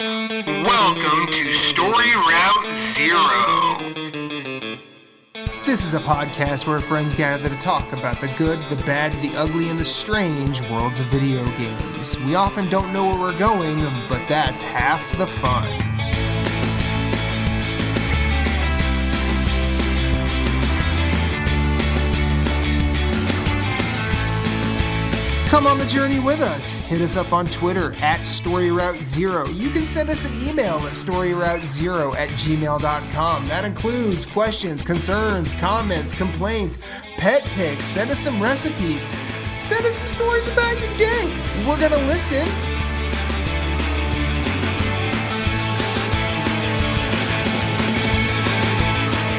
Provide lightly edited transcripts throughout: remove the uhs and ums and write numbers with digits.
Welcome to Story Route Zero. This is a podcast where friends gather to talk about the good, the bad, the ugly, and the strange worlds of video games. We often don't know where we're going, but that's half the fun. Come on the journey with us. Hit us up on Twitter at StoryRoute0. You can send us an email at StoryRoute0@gmail.com. That includes questions, concerns, comments, complaints, pet pics. Send us some recipes. Send us some stories about your day. We're going to listen.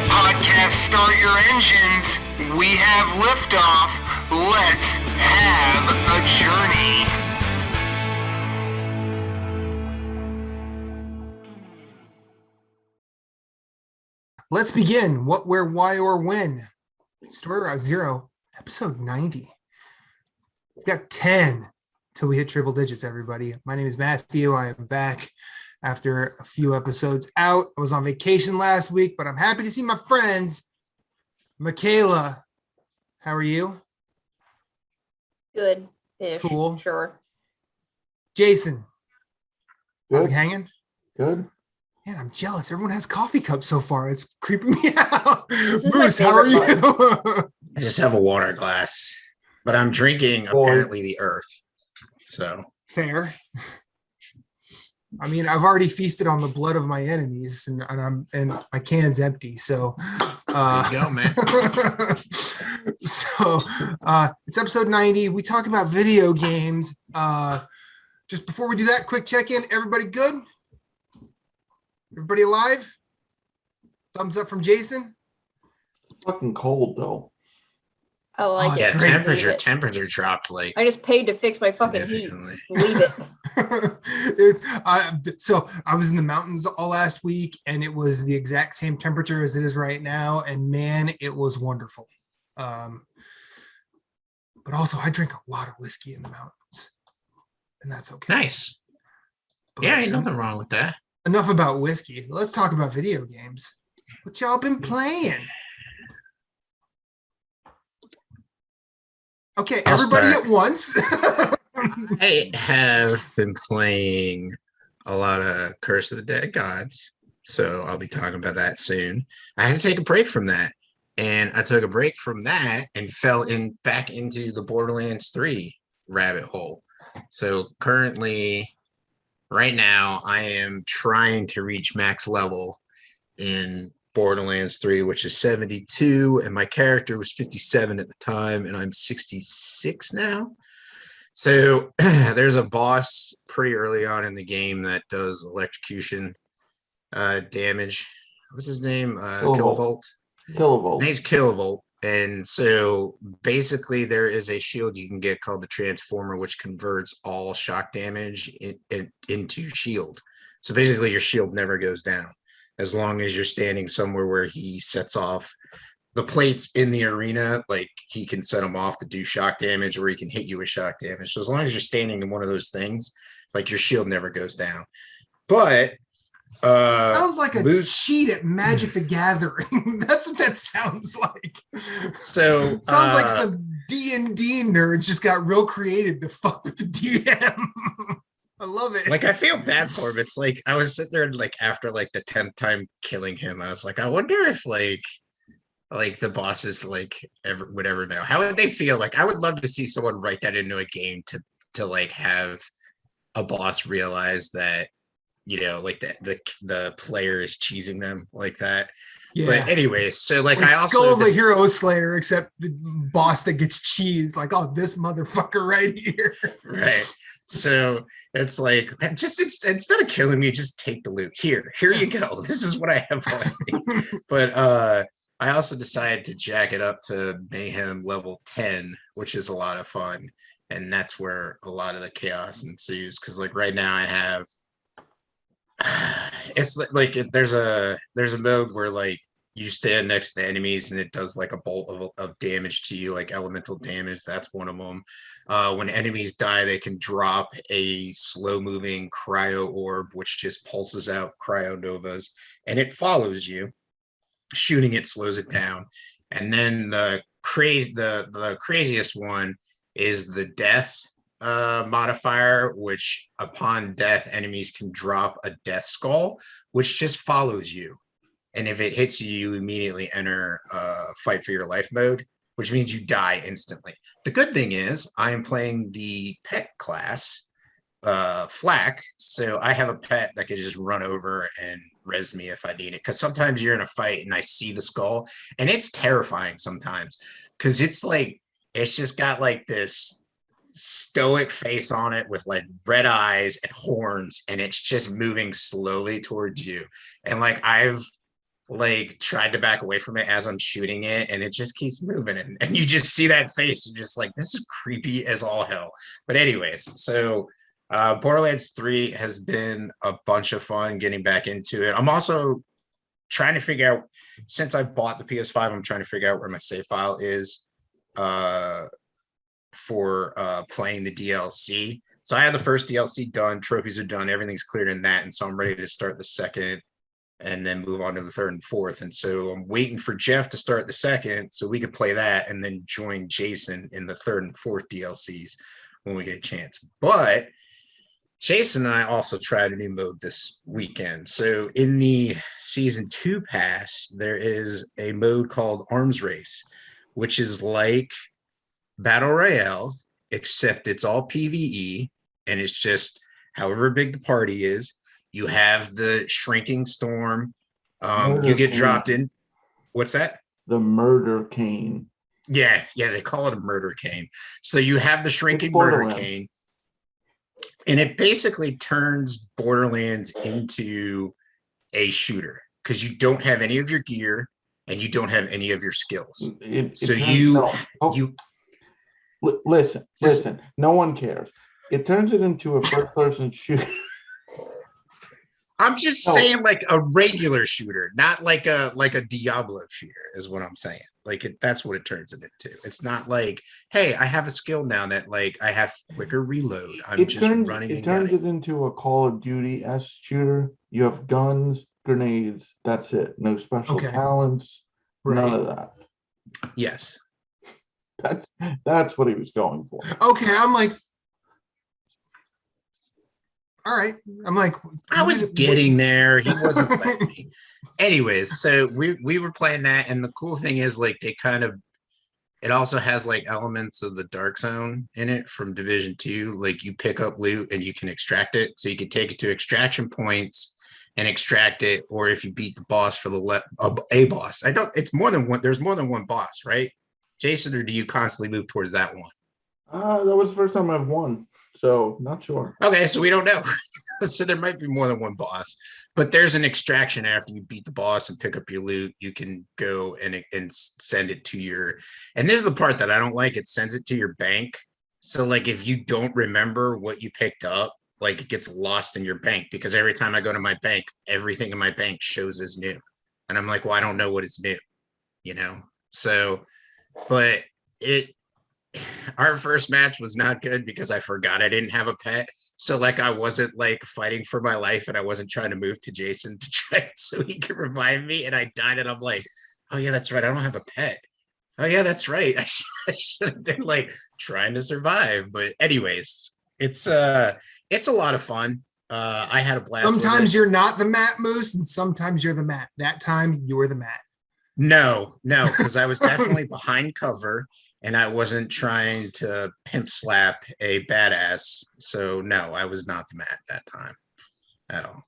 Podcast, start your engines. We have liftoff. Let's have a journey. Let's begin. What, where, why, or when? Story Route 0, episode 90. We've got 10 till we hit triple digits, everybody. My name is Matthew. I am back after a few episodes out. I was on vacation last week, but I'm happy to see my friends. Michaela, how are you? Good. Cool. Sure. Jason, how's it Good. hanging? Good. Man, I'm jealous. Everyone has coffee cups so far. It's creeping me out. This is Bruce, my how are favorite you? I just have a water glass, but I'm drinking apparently the earth. So Fair. I mean, I've already feasted on the blood of my enemies, and my can's empty. So, there you go, man. so it's episode 90. We talk about video games. Just before we do that, quick check-in. Everybody good? Everybody alive? Thumbs up from Jason. Fucking cold though. I like it's it. yeah, great. temperature dropped like I just paid to fix my fucking heat. significantly. Leave it. So I was in the mountains all last week, and it was the exact same temperature as it is right now, and man, it was wonderful. But also I drink a lot of whiskey in the mountains, and that's okay. Nice. But Yeah, ain't nothing wrong with that. enough about whiskey. Let's talk about video games. What y'all been playing? Okay, I'll everybody start. at once. I have been playing a lot of Curse of the Dead Gods, so I'll be talking about that soon. I had to take a break from that, and I took a break from that and fell back into the Borderlands 3 rabbit hole. So currently, right now, I am trying to reach max level in Borderlands 3, which is 72, and my character was 57 at the time, and I'm 66 now. So there's a boss pretty early on in the game that does electrocution damage. What's his name? Kilovolt. Kilovolt. His name's Kilovolt. And so basically there is a shield you can get called the Transformer, which converts all shock damage into shield. So basically your shield never goes down as long as you're standing somewhere where he sets off the plates in the arena. Like he can set them off to do shock damage, or he can hit you with shock damage. So as long as you're standing in one of those things, like your shield never goes down. But Sounds like a cheat at Magic the Gathering. That's what that sounds like. So Sounds like some D&D nerds just got real creative to fuck with the DM. I love it. like I feel bad for him. It's like I was sitting there and like after like the 10th time killing him, I was like, I wonder if like the bosses like would ever know. How would they feel? Like I would love to see someone write that into a game to like have a boss realize that, you know, like the player is cheesing them like that. Yeah. But anyways, so like Like I also Skull the Hero Slayer, except the boss that gets cheesed. Like, oh, this motherfucker right here. right. So it's like, just instead of killing me, just take the loot. Here you go. This is what I have on me. But I also decided to jack it up to Mayhem level 10, which is a lot of fun. And that's where a lot of the chaos ensues. Because like right now I have, it's like there's a mode where like you stand next to the enemies and it does like a bolt of damage to you, like elemental damage. That's one of them. When enemies die, they can drop a slow moving cryo orb, which just pulses out cryo novas and it follows you. Shooting it slows it down. And then the craziest one is the death modifier, which upon death, enemies can drop a death skull, which just follows you. And if it hits you, you immediately enter fight for your life mode, which means you die instantly. The good thing is I am playing the pet class, Flak, so I have a pet that can just run over and res me if I need it. Because sometimes you're in a fight and I see the skull, and it's terrifying sometimes because it's just got like this stoic face on it with like red eyes and horns, and it's just moving slowly towards you. And like I've like tried to back away from it as I'm shooting it, and it just keeps moving, and you just see that face, and just like, this is creepy as all hell. But anyways, so Borderlands 3 has been a bunch of fun getting back into it. I'm also trying to figure out, since I bought the PS5, I'm trying to figure out where my save file is for playing the DLC. So I have the first DLC done, trophies are done, everything's cleared in that, and so I'm ready to start the second and then move on to the third and fourth. And so I'm waiting for Jeff to start the second so we could play that and then join Jason in the third and fourth DLCs when we get a chance. But Jason and I also tried a new mode this weekend. So in the Season 2 pass, there is a mode called Arms Race, which is like Battle Royale, except it's all PvE, and it's just however big the party is. You have the shrinking storm. You get dropped in. What's that? The murder cane. Yeah, they call it a murder cane. So you have the shrinking murder cane, and it basically turns Borderlands into a shooter because you don't have any of your gear and you don't have any of your skills. Listen. No one cares. It turns it into a first-person shooter. I'm just saying, like a regular shooter, not like a Diablo shooter, is what I'm saying. Like that's what it turns it into. It's not like, hey, I have a skill now that like I have quicker reload. It turns it into a Call of Duty-esque shooter. You have guns, grenades. That's it. No special talents. Right. None of that. Yes. That's what he was going for. Okay, I'm like, all right. I'm like, I was getting there. He wasn't letting me. Anyways, so we were playing that, and the cool thing is like it also has like elements of the Dark Zone in it from Division 2. Like you pick up loot and you can extract it. So you can take it to extraction points and extract it, or if you beat the boss for a boss. It's more than one. There's more than one boss, right, Jason? Or do you constantly move towards that one? That was the first time I've won. So not sure. Okay, so we don't know. So there might be more than one boss, but there's an extraction after you beat the boss and pick up your loot. You can go and send it to your, and this is the part that I don't like. It sends it to your bank. So like if you don't remember what you picked up, like it gets lost in your bank, because every time I go to my bank, everything in my bank shows as new. And I'm like, well, I don't know what is new, So, but our first match was not good because I forgot I didn't have a pet. So like I wasn't like fighting for my life, and I wasn't trying to move to Jason to try so he could revive me, and I died, and I'm like, oh yeah, that's right, I don't have a pet. Oh yeah, that's right. I should have been like trying to survive. But anyways, it's a lot of fun. I had a blast. Sometimes you're not the Matt Moose, and sometimes you're the Matt. That time you were the Matt. No, because I was definitely behind cover, and I wasn't trying to pimp slap a badass. So no, I was not the Matt that time at all.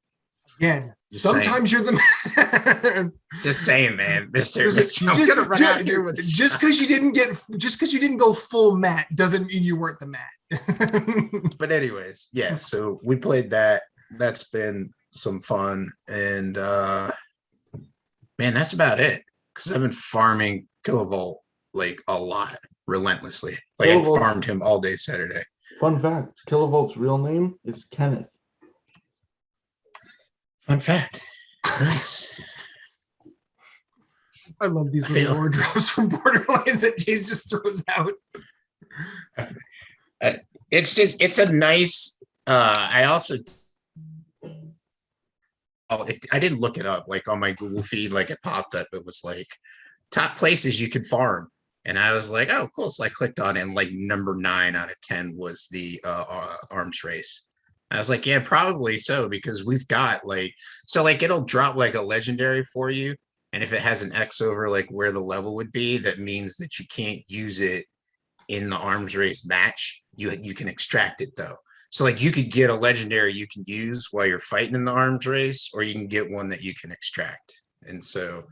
Again, sometimes you're the Matt. Just saying, man, Mister. Just because you didn't go full Matt doesn't mean you weren't the Matt. But anyways, yeah. So we played that. That's been some fun, and man, that's about it. Because I've been farming Kilovolt like a lot, relentlessly. Like I farmed him all day Saturday. Fun fact: Kilovolt's real name is Kenneth. Fun fact. Nice. I love these I little feel- wardrobes from Borderlands that Jace just throws out. It's a nice. I also. I didn't look it up. Like on my Google feed, like it popped up. It was like top places you could farm, and I was like, oh, cool. So I clicked on it, and like number 9 out of 10 was the arms race. I was like, yeah, probably so, because we've got like, so like it'll drop like a legendary for you. And if it has an X over like where the level would be, that means that you can't use it in the arms race match. You can extract it though. So like you could get a legendary you can use while you're fighting in the arms race, or you can get one that you can extract. And so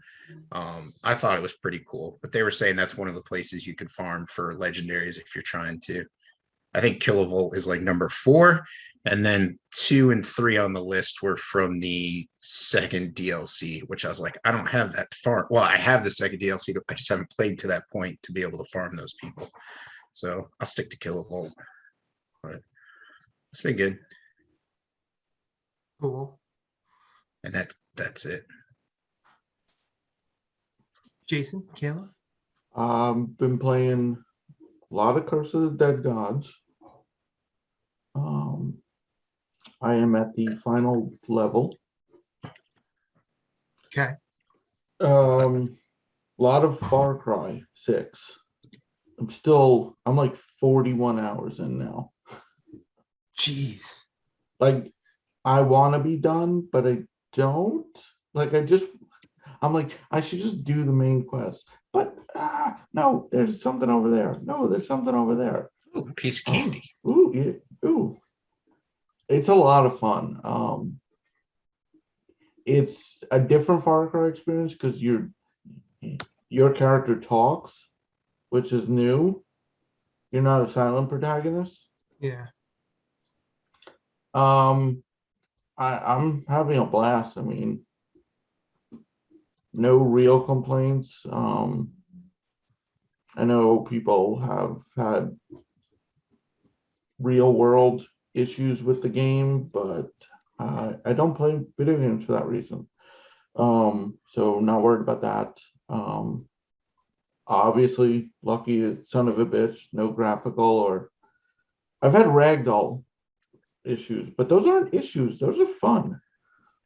I thought it was pretty cool. But they were saying that's one of the places you could farm for legendaries if you're trying to. I think Kilovolt is like number 4. And then 2 and 3 on the list were from the second DLC, which I was like, I don't have that farm. Well, I have the second DLC, I just haven't played to that point to be able to farm those people. So I'll stick to Kilovolt. But it's been good. Cool. And that's it. Jason, Kayla? Been playing a lot of Curse of the Dead Gods. I am at the final level. Okay. A lot of Far Cry 6. I'm like 41 hours in now. Jeez. Like, I want to be done, but I don't. Like, I'm like, I should just do the main quest. But, no, there's something over there. No, there's something over there. Ooh, piece of candy. Ooh, yeah, ooh. It's a lot of fun. It's a different Far Cry experience because your character talks, which is new. You're not a silent protagonist. Yeah. I'm having a blast. I mean, no real complaints. I know people have had real world issues with the game, but I don't play video games for that reason. So not worried about that. Obviously, lucky son of a bitch, no graphical, or I've had ragdoll issues, but those aren't issues. Those are fun.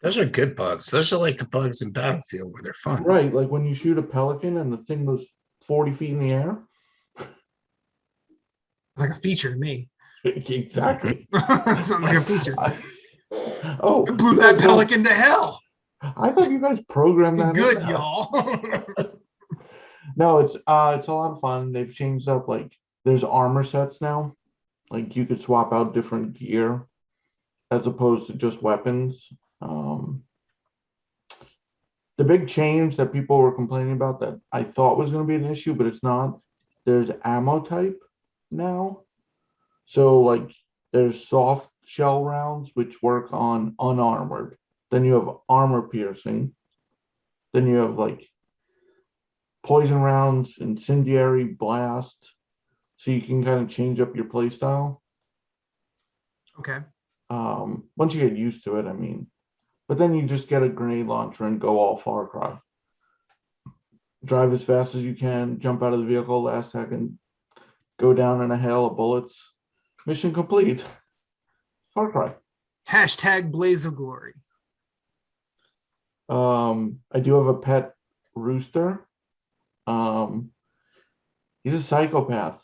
Those are good bugs. Those are like the bugs in Battlefield where they're fun. Right, like when you shoot a pelican and the thing goes 40 feet in the air. It's like a feature to me. Exactly. It's not like a feature. I Oh, blew that pelican to hell. I thought you guys programmed that. Good, in y'all. No, it's a lot of fun. They've changed up, like there's armor sets now. Like you could swap out different gear as opposed to just weapons. The big change that people were complaining about that I thought was going to be an issue, but it's not. There's ammo type now. So like there's soft shell rounds which work on unarmored. Then you have armor piercing. Then you have like poison rounds, incendiary, blast. So you can kind of change up your play style. Okay. Once you get used to it, I mean. But then you just get a grenade launcher and go all Far Cry. Drive as fast as you can, jump out of the vehicle last second, go down in a hail of bullets. Mission complete. Far Cry. Hashtag Blaze of Glory. I do have a pet rooster. He's a psychopath.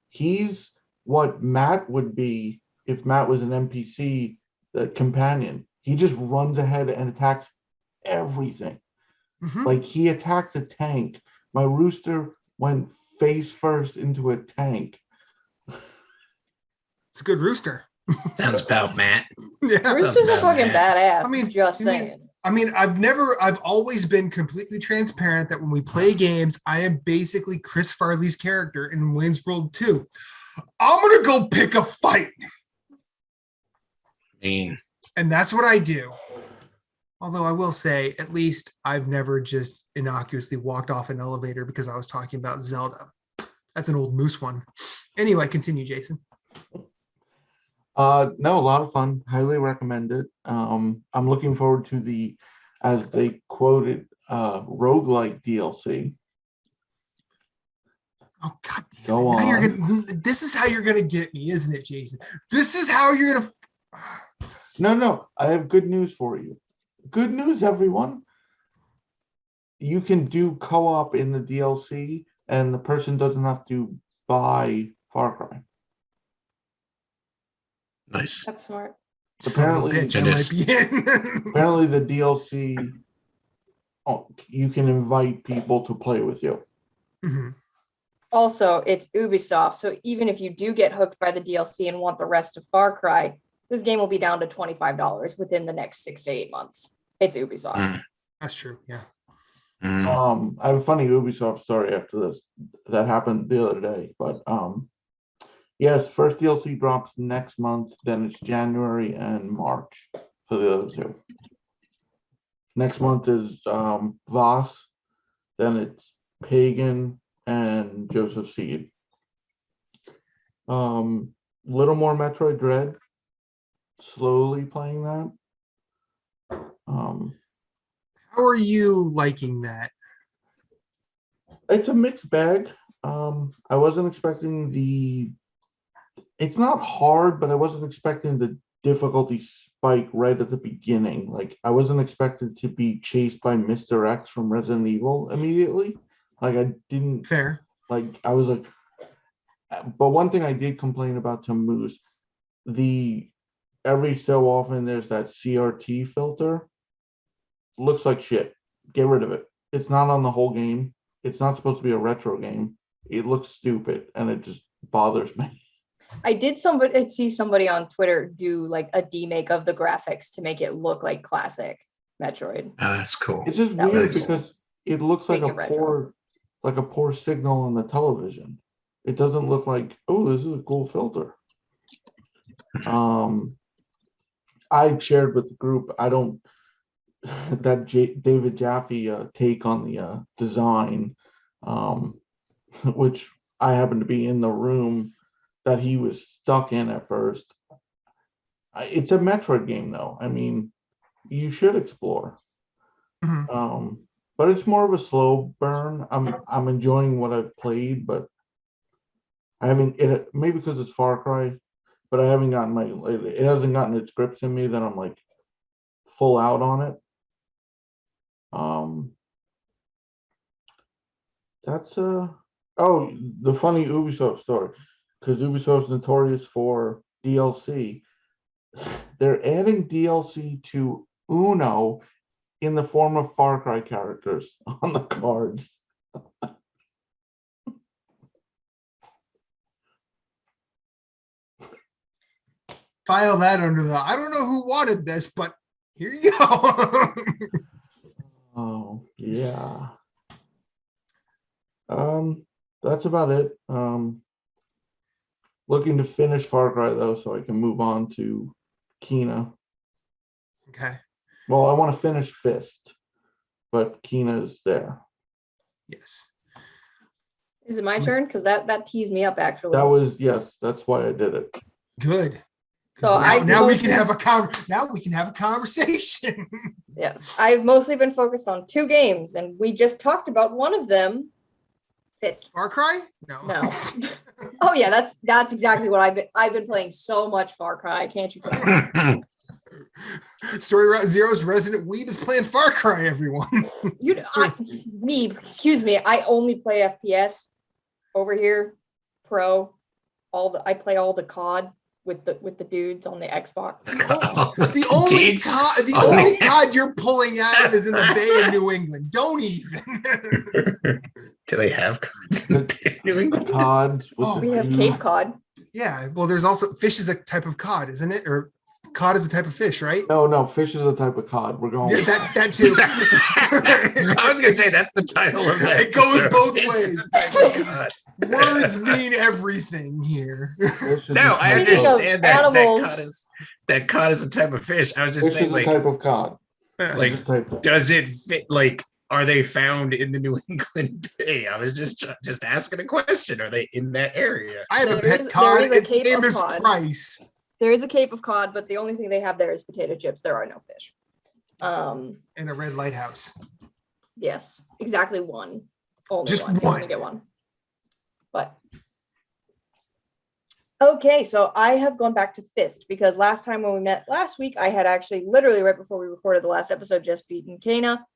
He's what Matt would be if Matt was an NPC, the companion. He just runs ahead and attacks everything. Mhm. Like he attacked a tank. My rooster went face first into a tank. It's a good rooster. Sounds about Matt. Yeah. Roosters are fucking badass. I mean, Just saying. I've always been completely transparent that when we play games, I am basically Chris Farley's character in Wayne's World 2. I'm going to go pick a fight. mean, And that's what I do. Although I will say, at least I've never just innocuously walked off an elevator because I was talking about Zelda. That's an old Moose one. Anyway, continue, Jason. No, a lot of fun. Highly recommend it. I'm looking forward to the, as they quoted, roguelike DLC. Oh God damn Go it. Now you're on. this is how you're gonna get me, isn't it, Jason? This is how you're gonna No, I have good news for you. Good news, everyone. You can do co-op in the DLC, and the person doesn't have to buy Far Cry. Nice. That's smart. son of a Apparently- bitch, I might be in. Apparently, the DLC, you can invite people to play with you. Mhm. Also, it's Ubisoft, so even if you do get hooked by the DLC and want the rest of Far Cry, this game will be down to $25 within the next 6 to 8 months. It's Ubisoft. Mm. That's true. Yeah. Mm. I have a funny Ubisoft story after this that happened the other day, but yes, first DLC drops next month, then it's January and March for the other two. Next month is Voss, then it's Pagan and Joseph Seed. Little more Metroid Dread. Slowly playing that. How are you liking that? It's a mixed bag. I wasn't expecting it's not hard, but I wasn't expecting the difficulty spike right at the beginning. Like I wasn't expected to be chased by Mr. X from Resident Evil immediately. Like I didn't Fair. like I was like, but one thing I did complain about to Moose, every so often there's that CRT filter. Looks like shit. Get rid of it. It's not on the whole game. It's not supposed to be a retro game. It looks stupid and it just bothers me. I did see somebody on Twitter do like a demake of the graphics to make it look like classic Metroid. Oh, that's cool. It's just That weird was- because it looks like Make a it retro. poor signal on the television. It doesn't look like, oh, this is a cool filter. I shared with the group, I don't that David Jaffe take on the design, which I happened to be in the room that he was stuck in at first. It's a Metroid game, though. I mean, you should explore. Mhm. But it's more of a slow burn. I'm enjoying what I've played, but I haven't. Maybe because it's Far Cry, but I haven't gotten it hasn't gotten its grips in me that I'm like full out on it. That's the funny Ubisoft story, because Ubisoft's notorious for DLC. They're adding DLC to Uno in the form of Far Cry characters on the cards. File that under the I don't know who wanted this, but here you go. Oh yeah. That's about it. Looking to finish Far Cry though, so I can move on to Kina. Okay. Well, I want to finish Fist, but Kina's there. Yes. Is it my turn? Because that teased me up actually. Yes, that's why I did it. Good. So now we mostly- can have a conversation. Yes, I've mostly been focused on 2 games, and we just talked about one of them, Fist. Far Cry? No. Oh yeah, that's exactly what I've been playing so much Far Cry. Can't you tell? Story Route Zero's resident weeb is playing Far Cry, everyone. Excuse me. I only play FPS over here, pro. I play all the COD with the dudes on the Xbox. The only COD you're pulling out of is in the Bay of New England. Don't even. Do they have cards in the Bay of New England? CODs with Oh, the We have dudes. Cape Cod. Yeah, well, there's also fish is a type of cod, isn't it? Or cod is a type of fish, right? No, fish is a type of cod. We're going. Yeah, with that too. I was gonna say that's the title of that. It goes episode. both It's ways. a type of God. Words mean everything here. Fish is a No, I type of- Speaking of understand that animals- that cod is a type of fish. I was just Fish saying, is a like, type of cod. like, It's a type of- does it fit? Like, are they found in the New England Bay? I was just asking a question. Are they in that area? I have a There pet is- cod. there is a Its Cape name of is cod. Price. There is a Cape of Cod, but the only thing they have there is potato chips. There are no fish. And a red lighthouse. Yes, exactly one. Only Just one. You one. only get one. But okay, so I have gone back to Fist because last time when we met last week, I had actually literally right before we recorded the last episode just beaten Kana.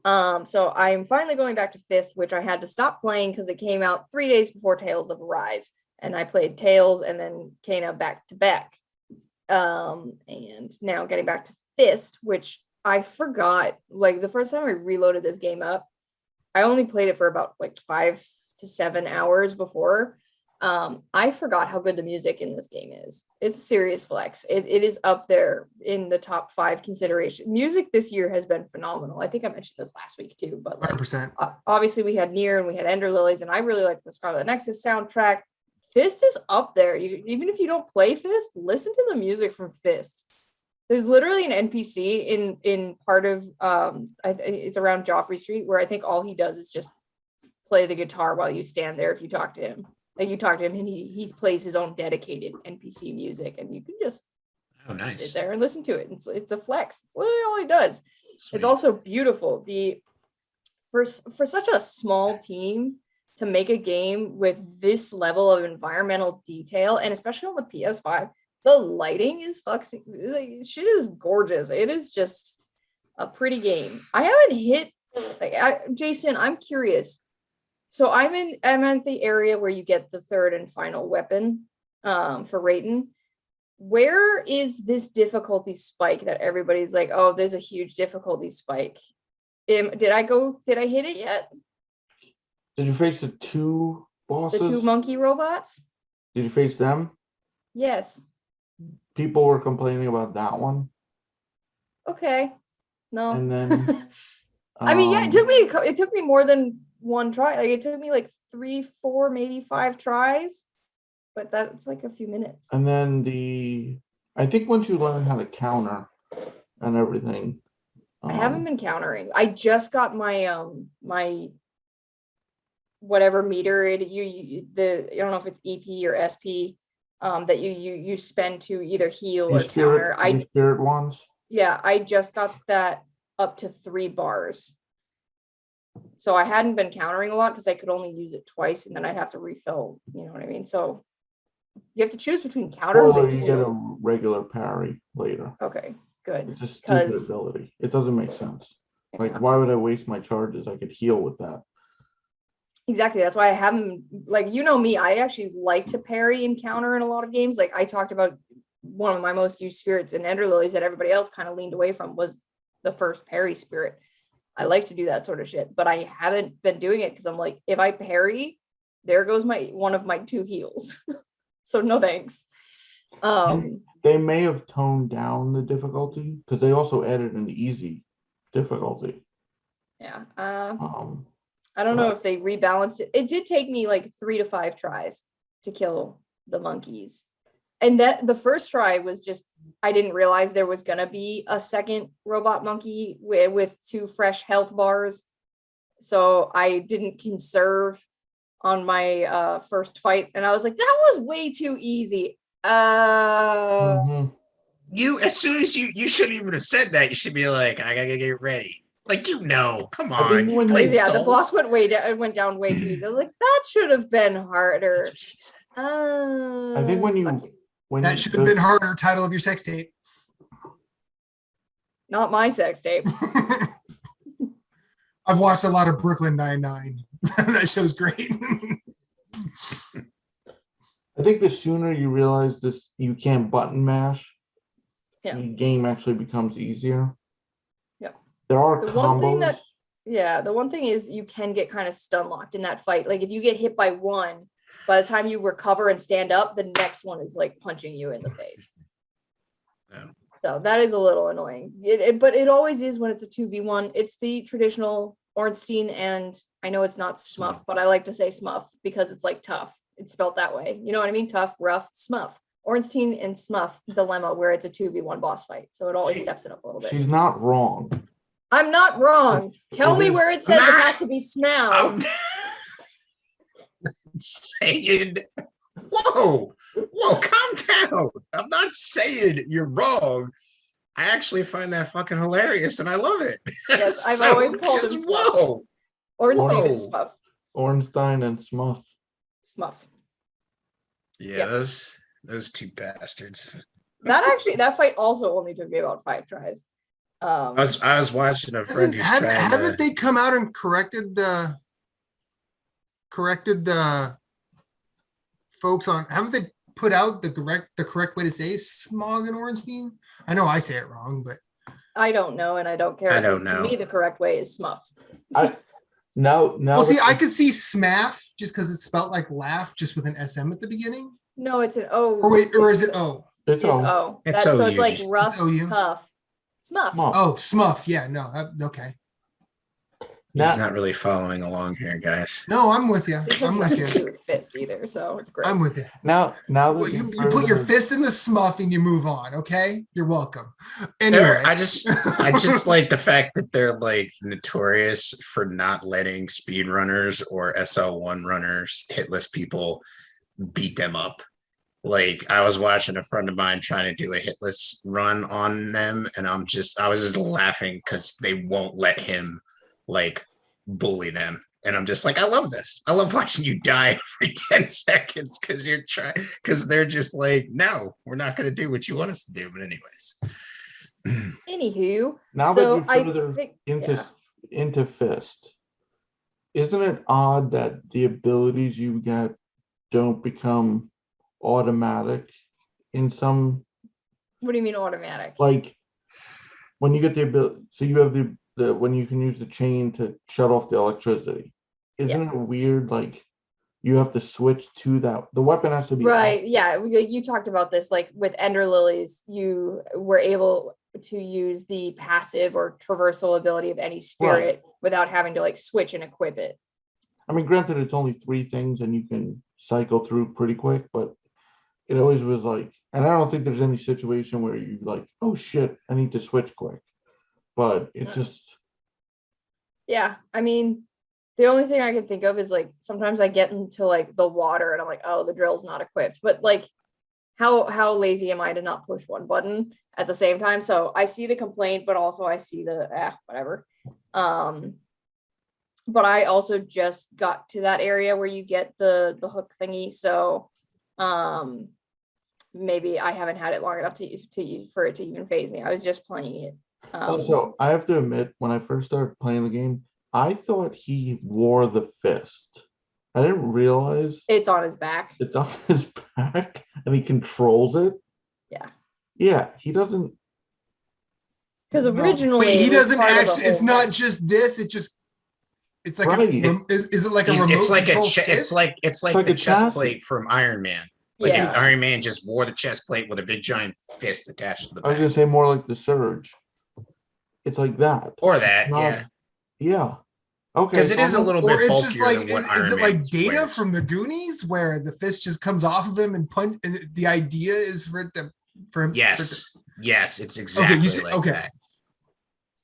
So I'm finally going back to Fist, which I had to stop playing because it came out 3 days before Tales of Arise, and I played Tales and then Kana back to back. And now getting back to Fist, which I forgot. Like the first time I reloaded this game up, I only played it for about like 5 to 7 hours before. I forgot how good the music in this game is. It's a serious flex. It is up there in the top 5 consideration. Music this year has been phenomenal. I think I mentioned this last week too, but like 100%. Obviously we had Nier and we had Ender Lilies, and I really like the Scarlet Nexus soundtrack. Fist is up there. Even if you don't play Fist, listen to the music from Fist. There's literally an NPC in part of it's around Joffrey Street where I think all he does is just play the guitar while you stand there. If you talk to him, like you talk to him, and he plays his own dedicated NPC music, and you can just sit there and listen to it. It's a flex. It's literally all he does. Sweet. It's also beautiful. For such a small team to make a game with this level of environmental detail, and especially on the PS5. The lighting is fucking like shit is gorgeous. It is just a pretty game. I haven't hit Jason, I'm curious. So I'm at the area where you get the third and final weapon for Raiden. Where is this difficulty spike that everybody's like, oh, there's a huge difficulty spike? Did I hit it yet? Did you face the 2 bosses? The 2 monkey robots? Did you face them? Yes. People were complaining about that one. Okay. No. And then I mean, yeah, it took me more than one try. Like it took me like 3, 4, maybe 5 tries, but that's like a few minutes. And then I think once you learn how to counter and everything. I haven't been countering. I just got my my whatever meter I don't know if it's EP or SP that you spend to either heal or counter. Spirit ones. Yeah, I just got that up to 3 bars. So I hadn't been countering a lot because I could only use it twice and then I'd have to refill, you know what I mean? So you have to choose between counters Or and you heals. get a regular parry later. Okay, good. It's a stupid ability. It doesn't make sense. Like, why would I waste my charges? I could heal with that. Exactly. That's why I haven't, like, you know me, I actually like to parry and counter in a lot of games. Like I talked about one of my most used spirits in Ender Lilies that everybody else kind of leaned away from was the first parry spirit. I like to do that sort of shit, but I haven't been doing it because I'm like, if I parry, there goes one of my 2 heals. So no thanks. They may have toned down the difficulty because they also added an easy difficulty. Yeah. I don't know if they rebalanced it. It did take me like 3 to 5 tries to kill the monkeys. And that the first try was just, I didn't realize there was going to be a second robot monkey with 2 fresh health bars. So I didn't conserve on my first fight. And I was like, that was way too easy. You, as soon as you shouldn't even have said that. You should be like, I gotta get ready. Like, come on. The boss went down way too easy. I was like, that should have been harder. I think when that should have been harder. Title of your sex tape. Not my sex tape. I've watched a lot of Brooklyn Nine-Nine. That show's great. I think the sooner you realize you can't button mash, the game actually becomes easier. Yeah. There are combos. The one thing is you can get kind of stun locked in that fight. Like if you get hit by one, by the time you recover and stand up, the next one is like punching you in the face. Yeah. So that is a little annoying. But it always is when it's a 2v1. It's the traditional Ornstein, and I know it's not Smuff, but I like to say Smuff because it's like tough. It's spelled that way. You know what I mean? Tough, rough, Smuff. Ornstein and Smuff dilemma where it's a 2v1 boss fight. So it always steps it up a little bit. She's not wrong. I'm not wrong. Tell me where it says it has to be Smaug. Saying, whoa, calm down. I'm not saying you're wrong. I actually find that fucking hilarious, and I love it. Yes, I've always called him Smuff. Whoa. Ornstein and Whoa. Smuff. Ornstein and Smuff. Smuff. Yeah, Yep. those two bastards. That fight also only took me about 5 tries. I was watching a friend who's trying Haven't to. they come out and corrected the folks on? Haven't they put out the correct way to say Smog and Ornstein? I know I say it wrong, but I don't know, and I don't care. I don't because know. To me, the correct way is Smuff. Now, well, see, I could see Smaff just because it's spelled like laugh, just with an SM at the beginning. No, it's an O. Or wait, or is it O? It's It's O. O. It's So OU. it's like rough, It's OU. tough. Smuff. Smuff. Oh, Smuff. Yeah, no, okay. He's not really following along here, guys. No, I'm with you. This I'm has with nothing to you. do with Fist either, so it's great. I'm with you. Now Well, that you put your fist in the Smuff and you move on. Okay, you're welcome. Anyway, I just like the fact that they're like notorious for not letting speedrunners or SL1 runners, hitless people, beat them up. Like I was watching a friend of mine trying to do a hitless run on them, and I was just laughing because they won't let him like bully them. And I'm just like, I love this. I love watching you die every 10 seconds because they're just like, no, we're not going to do what you want us to do. But anyways. Anywho, now so that you're further into Fist, isn't it odd that the abilities you get don't become automatic in some? What do you mean automatic? Like when you get the ability, so you have the when you can use the chain to shut off the electricity. Isn't it weird? Like you have to switch to that. The weapon has to be right. Yeah, you talked about this. Like with Ender Lilies, you were able to use the passive or traversal ability of any spirit without having to like switch and equip it. I mean, granted, it's only 3 things and you can cycle through pretty quick, but it always was like, and I don't think there's any situation where you like, oh shit, I need to switch quick. But it's just. Yeah, I mean, the only thing I can think of is like sometimes I get into like the water and I'm like, oh, the drill's not equipped. But like, how lazy am I to not push one button at the same time? So I see the complaint, but also I see the whatever. But I also just got to that area where you get the hook thingy, so maybe I haven't had it long enough for it to even phase me. I was just playing it. Also, I have to admit, when I first started playing the game, I thought he wore the fist. I didn't realize it's on his back. It's on his back, and he controls it. Yeah. Yeah, he doesn't. Because originally, wait, he doesn't actually. It's not just this. It's like is it like a remote? It's like control it's like the chest plate from Iron Man. Like if Iron Man just wore the chest plate with a big giant fist attached to the back. I was gonna say more like the Surge. It's like that. Or that, yeah. Okay. Because it is a little bit bulkier it's just like, than what is Iron it like Man Data wears. from the Goonies, where the fist just comes off of him and punch? The idea is for him. Yes, it's exactly like that.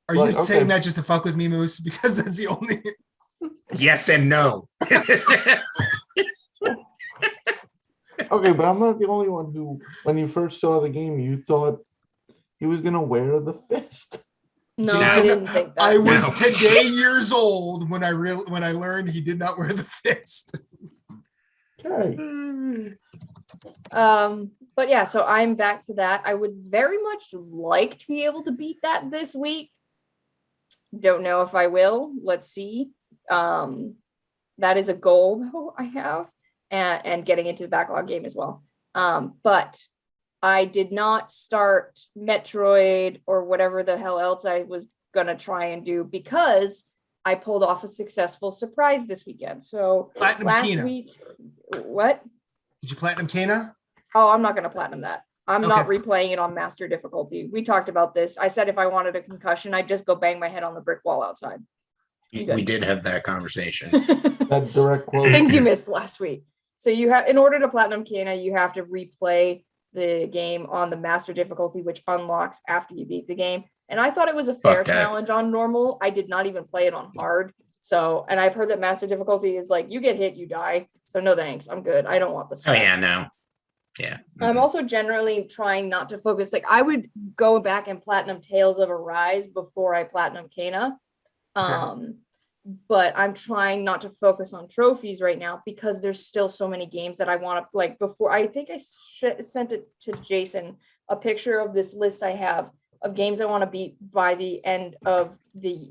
Are you saying that just to fuck with me, Moose? Because that's the only. Yes and no. Okay, but I'm not the only one who, when you first saw the game, you thought he was gonna wear the fist. No, Jason, I didn't think that. I was today years old when I learned he did not wear the fist. Okay. But yeah, so I'm back to that. I would very much like to be able to beat that this week. Don't know if I will. Let's see. That is a goal though I have, and getting into the backlog game as well. But I did not start Metroid or whatever the hell else I was gonna try and do because I pulled off a successful surprise this weekend. So Platinum week, what? Did you platinum Kena? Oh, I'm not gonna platinum that. I'm not replaying it on master difficulty. We talked about this. I said if I wanted a concussion, I'd just go bang my head on the brick wall outside. We did have that conversation. That direct quote. Things you missed last week. So you have, in order to platinum Kena, you have to replay the game on the master difficulty, which unlocks after you beat the game. And I thought it was a fair challenge on normal. I did not even play it on hard. So, and I've heard that master difficulty is like, you get hit, you die. So no thanks. I'm good. I don't want the stress. Oh yeah, no. Yeah. I'm also generally trying not to focus. Like I would go back and platinum Tales of Arise before I platinum Kena. But I'm trying not to focus on trophies right now because there's still so many games that I want to like before. I think I sent it to Jason, a picture of this list I have of games I want to beat by the end of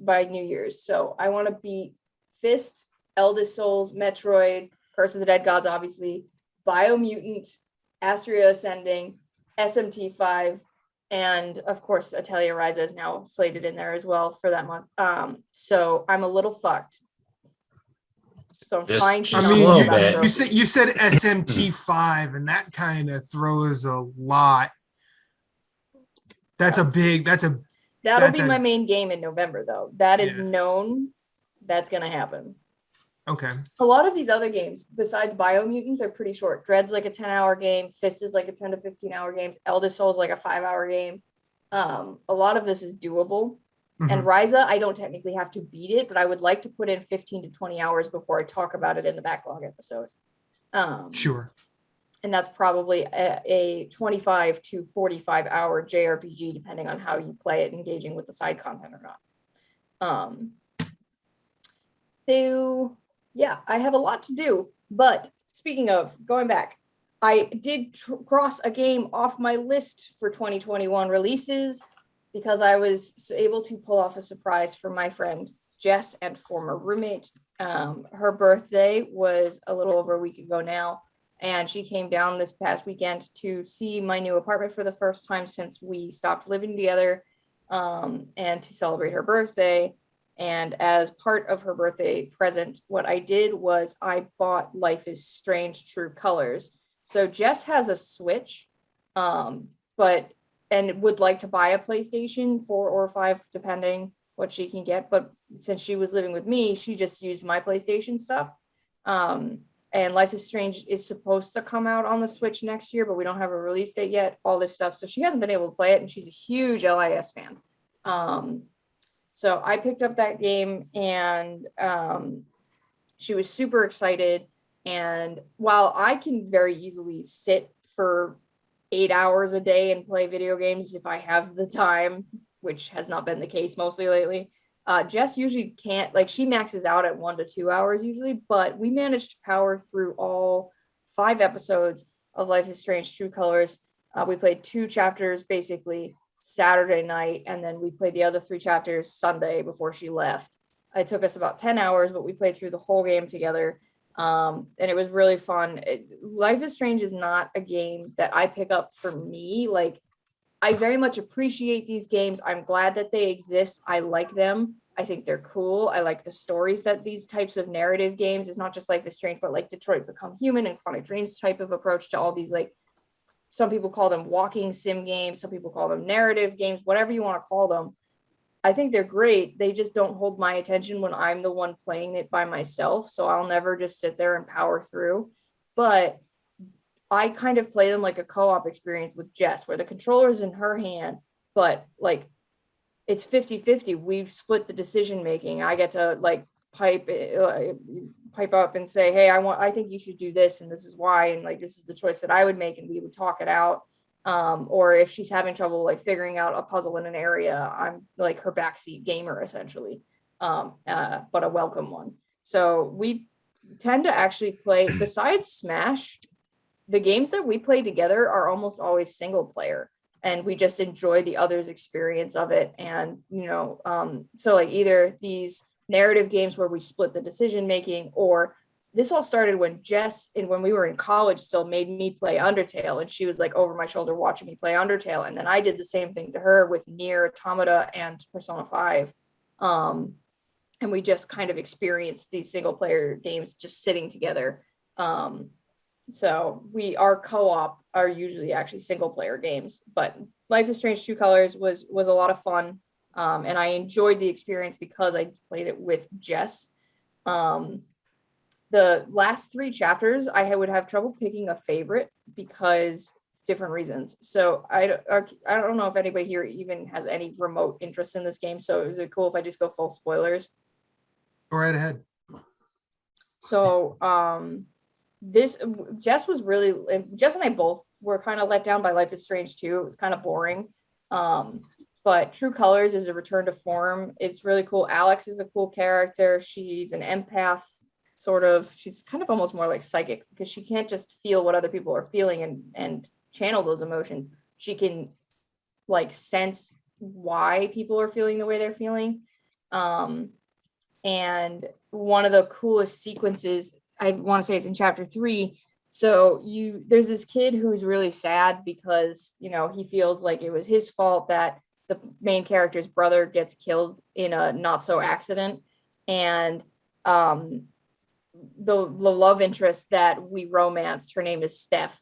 by New Year's. So I want to beat Fist, Eldest Souls, Metroid, Curse of the Dead Gods, obviously, Biomutant, Astria Ascending, SMT5, and of course, Atelier Ryza is now slated in there as well for that month. So I'm a little fucked. So I'm Just- trying to. just I not mean, a little think about bit. trophies. you said SMT5, and that kind of throws a lot. That's a big. That'll that's be a- my main game in November, though. That is Yeah. known. That's gonna happen. Okay. A lot of these other games, besides Biomutant, they're pretty short. Dread's like a 10-hour game. Fist is like a 10 to 15-hour game. Eldest Soul is like a 5-hour game. A lot of this is doable. And Mhm. Ryza, I don't technically have to beat it, but I would like to put in 15 to 20 hours before I talk about it in the backlog episode. Sure. And that's probably a 25 to 45-hour JRPG, depending on how you play it, engaging with the side content or not. So yeah, I have a lot to do. But speaking of going back, I did cross a game off my list for 2021 releases because I was able to pull off a surprise for my friend Jess and former roommate. Her birthday was a little over a week ago now, and she came down this past weekend to see my new apartment for the first time since we stopped living together, and to celebrate her birthday. And as part of her birthday present, what I did was I bought Life is Strange True Colors. So Jess has a Switch, and would like to buy a PlayStation 4 or 5, depending what she can get. But since she was living with me, she just used my PlayStation stuff. And Life is Strange is supposed to come out on the Switch next year, but we don't have a release date yet, all this stuff. So she hasn't been able to play it, and she's a huge LIS fan. So I picked up that game, and she was super excited. And while I can very easily sit for 8 hours a day and play video games if I have the time, which has not been the case mostly lately, Jess usually can't. Like, she maxes out at 1 to 2 hours usually, but we managed to power through all 5 episodes of Life is Strange True Colors. We played 2 chapters basically Saturday night, and then we played the other 3 chapters Sunday before she left. It took us about 10 hours, but we played through the whole game together. And it was really fun. Life is Strange is not a game that I pick up for me. Like, I very much appreciate these games. I'm glad that they exist. I like them. I think they're cool. I like the stories that these types of narrative games, is not just Life is Strange, but like Detroit Become Human and Chronic Dreams type of approach to all these, like, some people call them walking sim games, some people call them narrative games, whatever you want to call them. I think they're great. They just don't hold my attention when I'm the one playing it by myself. So I'll never just sit there and power through. But I kind of play them like a co-op experience with Jess, where the controller is in her hand, but like it's 50-50. We split the decision making. I get to like pipe up and say, hey, I think you should do this, and this is why, and like this is the choice that I would make, and we would talk it out. Or if she's having trouble like figuring out a puzzle in an area, I'm like her backseat gamer essentially, but a welcome one. So we tend to actually play, besides Smash, the games that we play together are almost always single player, and we just enjoy the other's experience of it. And, so like either these narrative games where we split the decision making, or this all started when Jess, and when we were in college, still made me play Undertale, and she was like over my shoulder watching me play Undertale. And then I did the same thing to her with Nier Automata and Persona 5. And we just kind of experienced these single player games just sitting together. So our co-op are usually actually single player games, but Life is Strange True Colors was a lot of fun. And I enjoyed the experience because I played it with Jess. The last 3 chapters, I would have trouble picking a favorite because different reasons. So I don't know if anybody here even has any remote interest in this game. So is it cool if I just go full spoilers? Go right ahead. So this Jess and I both were kind of let down by Life is Strange 2. It was kind of boring. But True Colors is a return to form. It's really cool. Alex is a cool character. She's an empath, sort of. She's kind of almost more like psychic because she can't just feel what other people are feeling and channel those emotions. She can like sense why people are feeling the way they're feeling. And one of the coolest sequences, I want to say it's in chapter 3. So there's this kid who's really sad because, he feels like it was his fault that the main character's brother gets killed in a not so accident. And the love interest that we romanced, her name is Steph,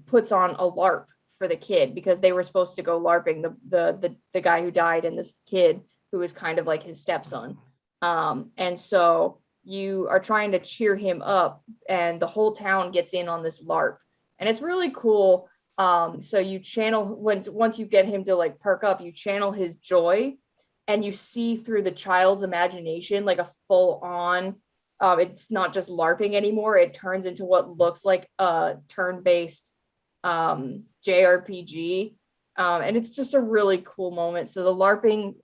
puts on a LARP for the kid because they were supposed to go LARPing, the guy who died and this kid who was kind of like his stepson. And so you are trying to cheer him up and the whole town gets in on this LARP and it's really cool. So you channel once you get him to like perk up, you channel his joy and you see through the child's imagination, like a full on, it's not just LARPing anymore. It turns into what looks like a turn-based JRPG. And it's just a really cool moment. So the LARPing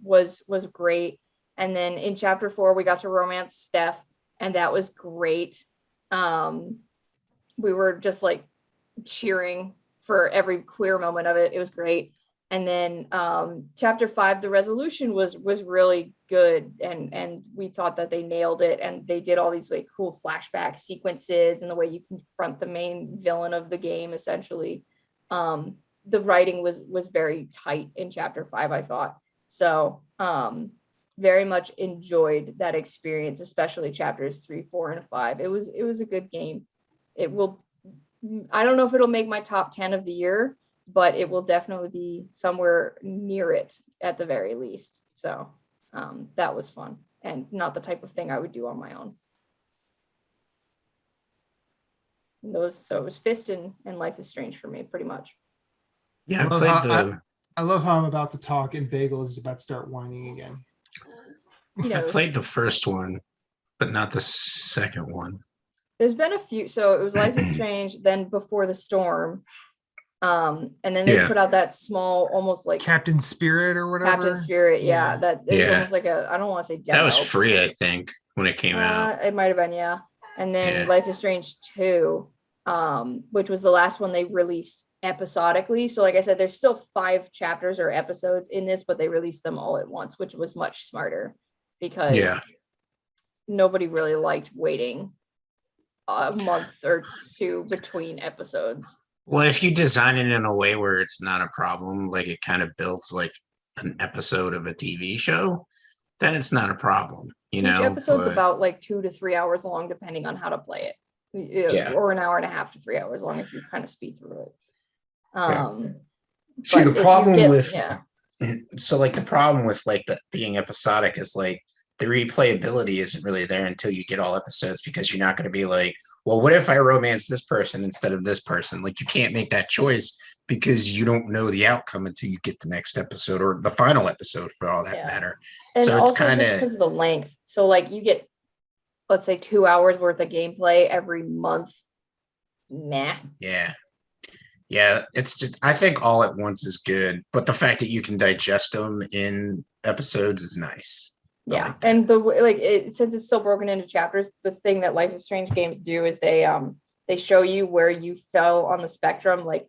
was great. And then in chapter 4, we got to romance Steph, and that was great. We were just like cheering for every queer moment of it. It was great. And then chapter 5, the resolution was really good, and we thought that they nailed it. And they did all these like cool flashback sequences and the way you confront the main villain of the game. Essentially, the writing was very tight in chapter 5, I thought. So very much enjoyed that experience, especially chapters 3, 4, and 5. It was a good game. It will. I don't know if it'll make my top 10 of the year, but it will definitely be somewhere near it at the very least. So that was fun and not the type of thing I would do on my own. So it was Fist and Life is Strange for me, pretty much. Yeah, I love how I'm about to talk and Bagel is about to start whining again. I played the first one, but not the second one. There's been a few. So it was Life is Strange, then Before the Storm. And then they put out that small, almost like Captain Spirit or whatever. Captain Spirit, yeah. That it was almost like I don't want to say demo. That was free, I think, when it came out. It might have been, yeah. And then Life is Strange 2, which was the last one they released episodically. So like I said, there's still 5 chapters or episodes in this, but they released them all at once, which was much smarter because nobody really liked waiting a month or 2 between episodes. Well, if you design it in a way where it's not a problem, like it kind of builds like an episode of a TV show, then it's not a problem. Each episode's about like 2 to 3 hours long, depending on how to play it. Or an hour and a half to 3 hours long if you kind of speed through it. See, the problem the problem with like being episodic is like the replayability isn't really there until you get all episodes, because you're not going to be like, well, what if I romance this person instead of this person? Like you can't make that choice because you don't know the outcome until you get the next episode or the final episode for all that matter. And so also it's kind of because of the length. So like you get, let's say 2 hours worth of gameplay every month. Nah. Yeah, it's just, I think all at once is good, but the fact that you can digest them in episodes is nice. Yeah, and since it's still broken into chapters, the thing that Life is Strange games do is they show you where you fell on the spectrum. Like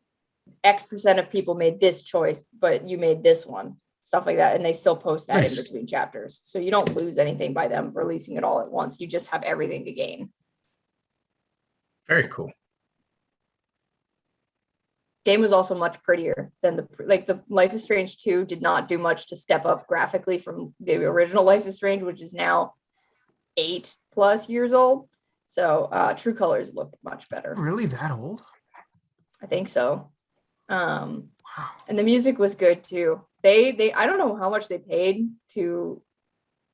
X% of people made this choice, but you made this one, stuff like that, and they still post that in between chapters, so you don't lose anything by them releasing it all at once. You just have everything to gain. Very cool. Game was also much prettier than the Life is Strange 2 did not do much to step up graphically from the original Life is Strange, which is now 8+ years old. So True Colors looked much better. Really that old? I think so. And the music was good too. They I don't know how much they paid to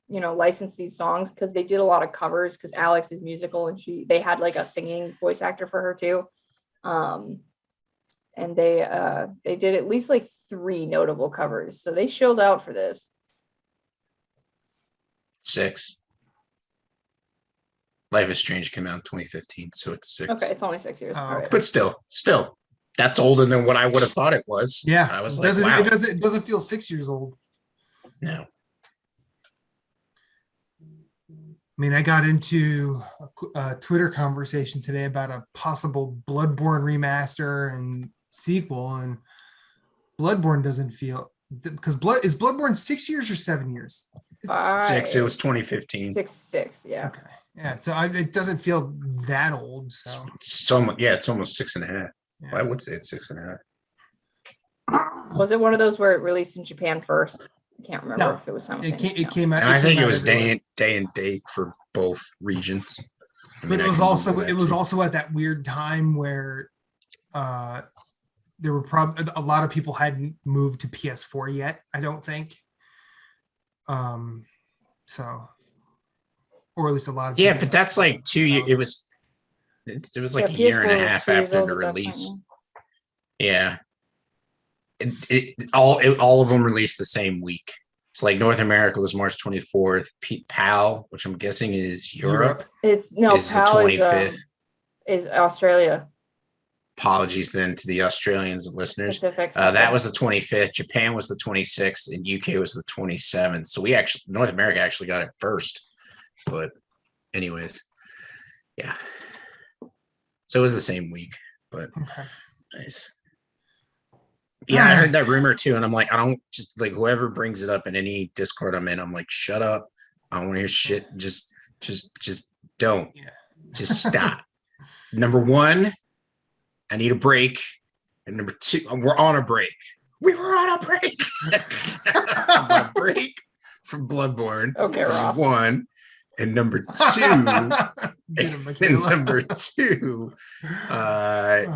license these songs, because they did a lot of covers, because Alex is musical and they had like a singing voice actor for her too. And they did at least like 3 notable covers. So they shilled out for this. 6. Life is Strange came out in 2015, so it's 6. Okay, it's only 6 years. Oh, All right. But still, that's older than what I would have thought it was. Yeah, I was it like, doesn't, wow. it doesn't feel 6 years old. No. I mean, I got into a Twitter conversation today about a possible Bloodborne remaster and sequel, and Bloodborne doesn't feel, because is Bloodborne 6 years or 7 years? It's 6. It was 2015. 6. Yeah. okay. Yeah, so it doesn't feel that old. So It's almost 6.5. yeah. Well, I would say it's 6.5. Was it one of those where it released in Japan first? I can't remember No, if it was it came out. And I think it came was out everywhere. day and date for both regions. But it was also at that weird time where there were probably a lot of people hadn't moved to PS4 yet, I don't think. So, or at least a lot of Yeah, people. but that's like 2 years. It was like a year and a half after the release. Yeah. All of them released the same week. So like North America was March 24th. PAL, which I'm guessing is Europe. It's PAL the 25th. Is Australia. Apologies then to the Australians and listeners. Pacific. That was the 25th. Japan was the 26th, and UK was the 27th. So North America actually got it first. But anyways, yeah. So it was the same week, but Okay. nice. Yeah, I heard that rumor too, and I'm like, I don't just like whoever brings it up in any Discord I'm in. I'm like, shut up! I don't want to hear shit. Just don't. Yeah. Just stop. Number one, I need a break, and number two, we're on a break. We were on a break. I'm on a break from Bloodborne. Okay, Ross. One, and number two.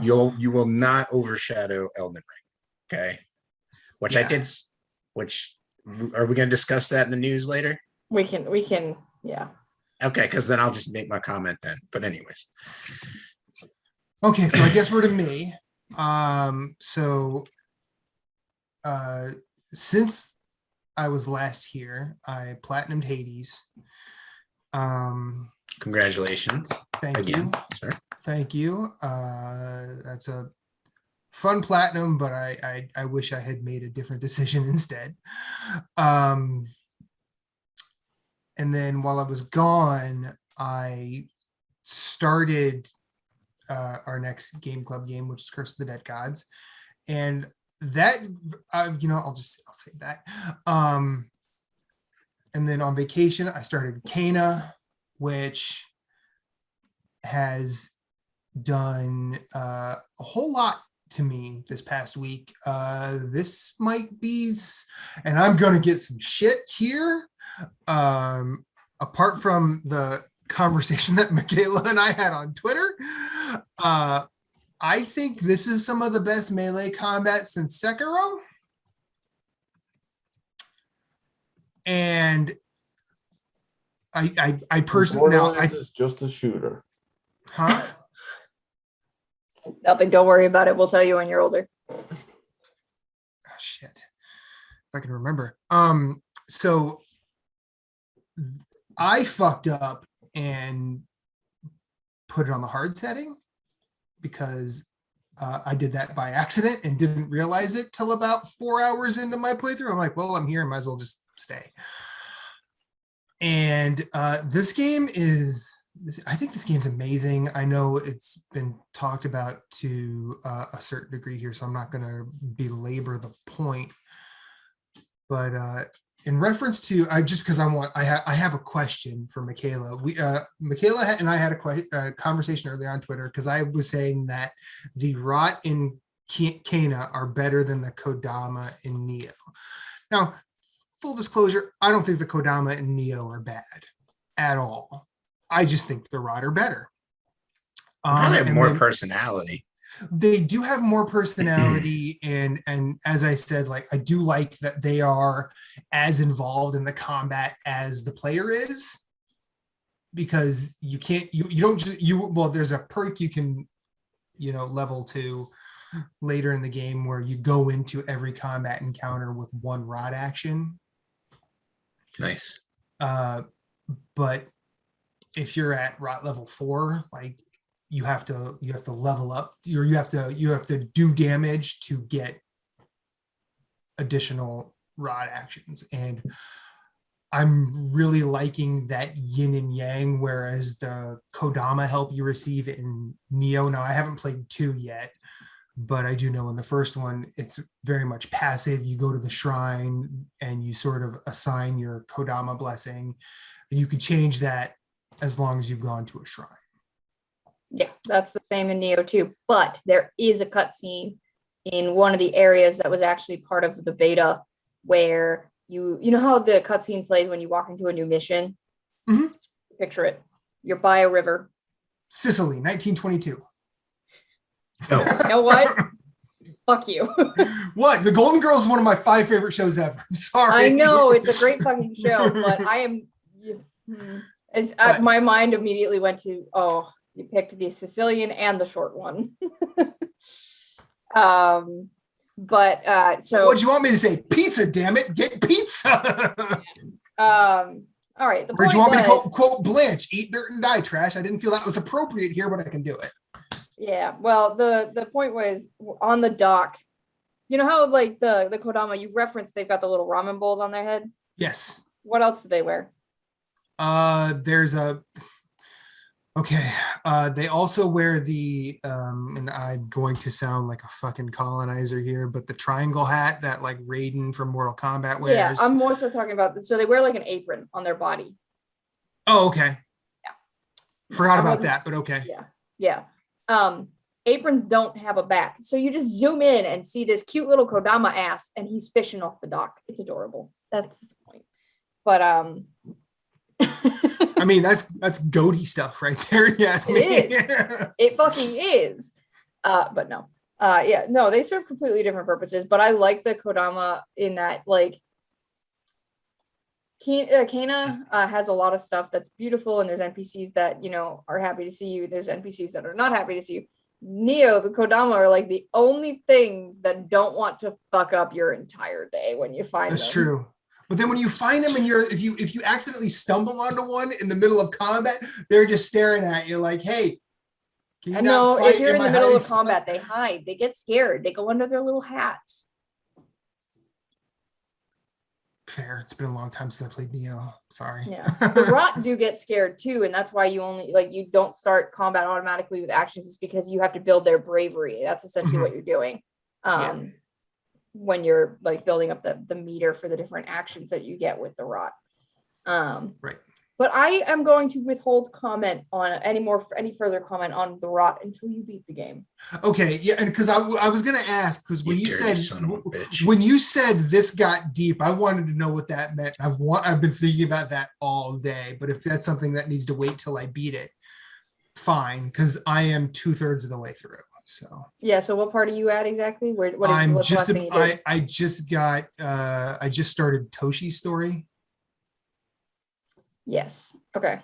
You will not overshadow Elden Ring. Okay. Which I did. Which are we going to discuss that in the news later? We can. Yeah. Okay, because then I'll just make my comment then. But anyways. Okay, so I guess we're to me. Since I was last here, I platinumed Hades. Congratulations. Thank you, sir. Thank you. That's a fun platinum, but I wish I had made a different decision instead. And then while I was gone, I started our next game club game, which is Curse of the Dead Gods, and that I'll say that. And then on vacation, I started Cana, which has done a whole lot to me this past week. This might be, and I'm gonna get some shit here. Apart from the conversation that Michaela and I had on Twitter, I think this is some of the best melee combat since Sekiro. And I personally now it's just a shooter. Huh? Nothing. Don't worry about it. We'll tell you when you're older. Oh, shit. If I can remember. So I fucked up and put it on the hard setting because I did that by accident and didn't realize it till about 4 hours into my playthrough. I'm like, well, I'm here, might as well just stay. And this game is, I think this game's amazing. I know it's been talked about to a certain degree here, so I'm not going to belabor the point. But in reference to, I have a question for Michaela. Michaela and I had a conversation earlier on Twitter because I was saying that the Rot in Cana are better than the Kodama in Neo. Now, full disclosure, I don't think the Kodama and Neo are bad at all. I just think the Rot are better. They have more personality. They do have more personality, and as I said, like I do like that they are as involved in the combat as the player is, because you don't just there's a perk you can level to later in the game where you go into every combat encounter with one rod action. Nice. But if you're at rot level 4, like you have to level up, or you have to do damage to get additional rot actions. And I'm really liking that yin and yang, whereas the Kodama help you receive in Neo. Now I haven't played 2 yet, but I do know in the first one, it's very much passive. You go to the shrine and you sort of assign your Kodama blessing, and you can change that as long as you've gone to a shrine. Yeah, that's the same in Neo too. But there is a cutscene in one of the areas that was actually part of the beta where you know how the cutscene plays when you walk into a new mission? Mhm. Picture it. You're by a river. Sicily, 1922. No. You know what? Fuck you. What? The Golden Girls is one of my 5 favorite shows ever. I'm sorry. I know it's a great fucking show, but I am. My mind immediately went to, oh, you picked the Sicilian and the short one. So What do you want me to say? Pizza, damn it, get pizza. All right. Or do you want me to quote Blanche, eat dirt and die trash? I didn't feel that was appropriate here, but I can do it. Yeah, well, the point was on the dock. You know how like the Kodama you referenced, they've got the little ramen bowls on their head? Yes. What else do they wear? They also wear the and I'm going to sound like a fucking colonizer here, but the triangle hat that like Raiden from Mortal Kombat wears. Yeah, I'm more so talking about, so they wear like an apron on their body. Oh, okay. Yeah. Forgot about that, but okay. Yeah. Aprons don't have a back. So you just zoom in and see this cute little Kodama ass and he's fishing off the dock. It's adorable. That's the point. But I mean, that's goatee stuff right there. Yes, it is. It fucking is. But no. No, they serve completely different purposes. But I like the Kodama in that, like, Kana has a lot of stuff that's beautiful, and there's NPCs that, you know, are happy to see you. There's NPCs that are not happy to see you. Neo, the Kodama are like the only things that don't want to fuck up your entire day when you find them. That's true. But then when you find them and if you accidentally stumble onto one in the middle of combat, they're just staring at you like, hey, can you not fight if you're in the my middle hiding of combat, they hide. They get scared. They go under their little hats. Fair. It's been a long time since I played Neo. Sorry. Yeah. The Rot do get scared too, and that's why you don't start combat automatically with actions. It's because you have to build their bravery. That's essentially what you're doing. When you're like building up the meter for the different actions that you get with the Rot. Right. But I am going to withhold comment on any further comment on the Rot until you beat the game. Okay, yeah, and because I was gonna ask, because when you said this got deep, I wanted to know what that meant. I've been thinking about that all day, but if that's something that needs to wait till I beat it, fine, because I am 2/3 of the way through. So yeah. So what part are you at exactly? I just started Toshi's story. Yes. Okay.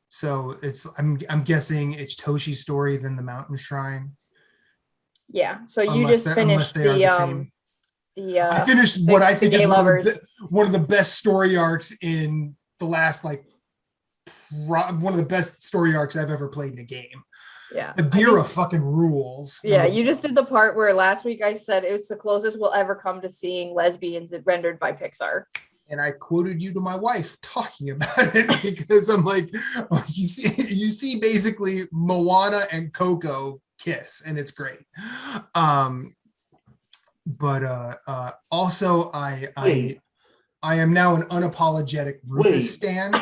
So I'm guessing it's Toshi's story, then the Mountain Shrine. Yeah. So you just finished I finished what I think is one of the best story arcs in the last one of the best story arcs I've ever played in a game. Yeah. Adira fucking rules. Yeah, you just did the part where last week I said it's the closest we'll ever come to seeing lesbians rendered by Pixar. And I quoted you to my wife talking about it because I'm like, you see basically Moana and Coco kiss, and it's great. Also I am now an unapologetic Rufus stan.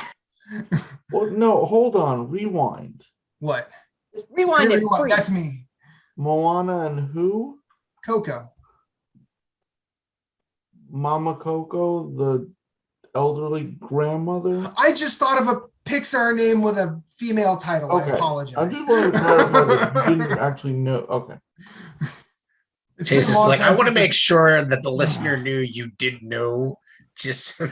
Well, no, hold on, rewind. What? Just rewind it. That's me. Moana and who? Coco. Mama Coco, the elderly grandmother. I just thought of a Pixar name with a female title. Okay. I apologize. I just wanted to clarify that you didn't actually know. Okay. It's just like, I want to make sure that the listener knew you didn't know. Just you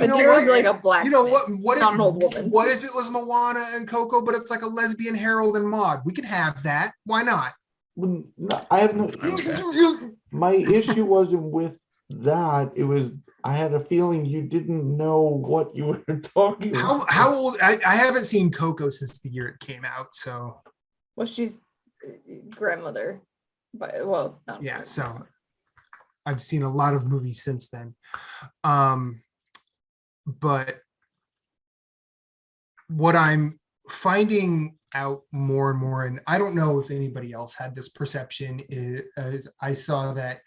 know what? Like a black. You know what? What if it was Moana and Coco, but it's like a lesbian Harold and Maude? We could have that. Why not? No, I have no. My issue wasn't with that. It was I had a feeling you didn't know what you were talking about. How old? I haven't seen Coco since the year it came out. So Well, she's grandmother, but well, not yeah. really. So I've seen a lot of movies since then. But what I'm finding out more and more, and I don't know if anybody else had this perception, is I saw that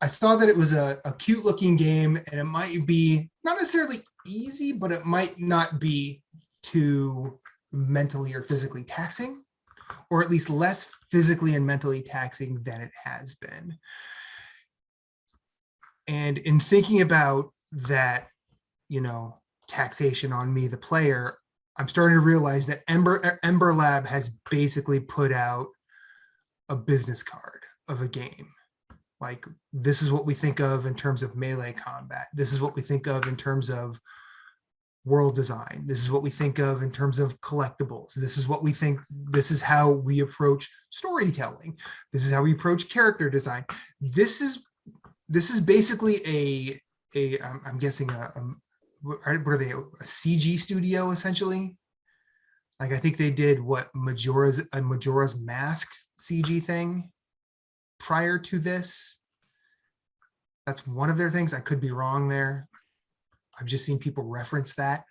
it was a cute looking game, and it might be not necessarily easy, but it might not be too mentally or physically taxing, or at least less physically and mentally taxing than it has been. And in thinking about that, taxation on me, the player, I'm starting to realize that Ember Lab has basically put out a business card of a game. Like, this is what we think of in terms of melee combat. This is what we think of in terms of world design. This is what we think of in terms of collectibles. This is what we think. This is how we approach storytelling. This is how we approach character design. This is basically I'm guessing what are they, a CG studio essentially? Like, I think they did what Majora's Mask CG thing prior to this. That's one of their things. I could be wrong there. I've just seen people reference that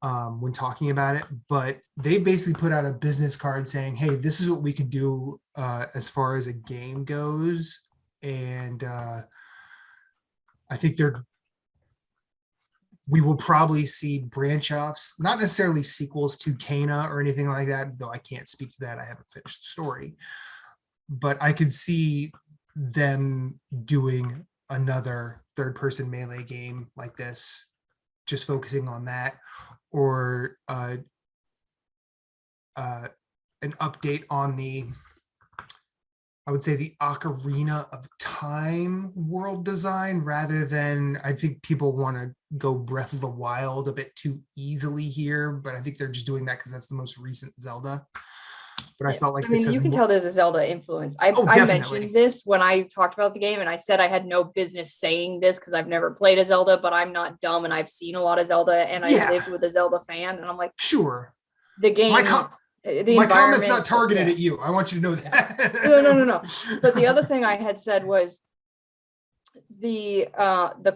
when talking about it, but they basically put out a business card saying, hey, this is what we can do as far as a game goes. And I think we will probably see branch offs, not necessarily sequels to Cana or anything like that, though I can't speak to that. I haven't finished the story. But I could see them doing another third-person melee game like this, just focusing on that, or an update on I would say the Ocarina of Time world design, rather than, I think people want to go Breath of the Wild a bit too easily here, but I think they're just doing that because that's the most recent Zelda. But I felt like you can tell there's a Zelda influence. I mentioned this when I talked about the game, and I said I had no business saying this because I've never played a Zelda, but I'm not dumb, and I've seen a lot of Zelda, and I lived with a Zelda fan, and I'm like, sure, the game. My comment's not targeted at you. I want you to know that. No. But the other thing I had said was the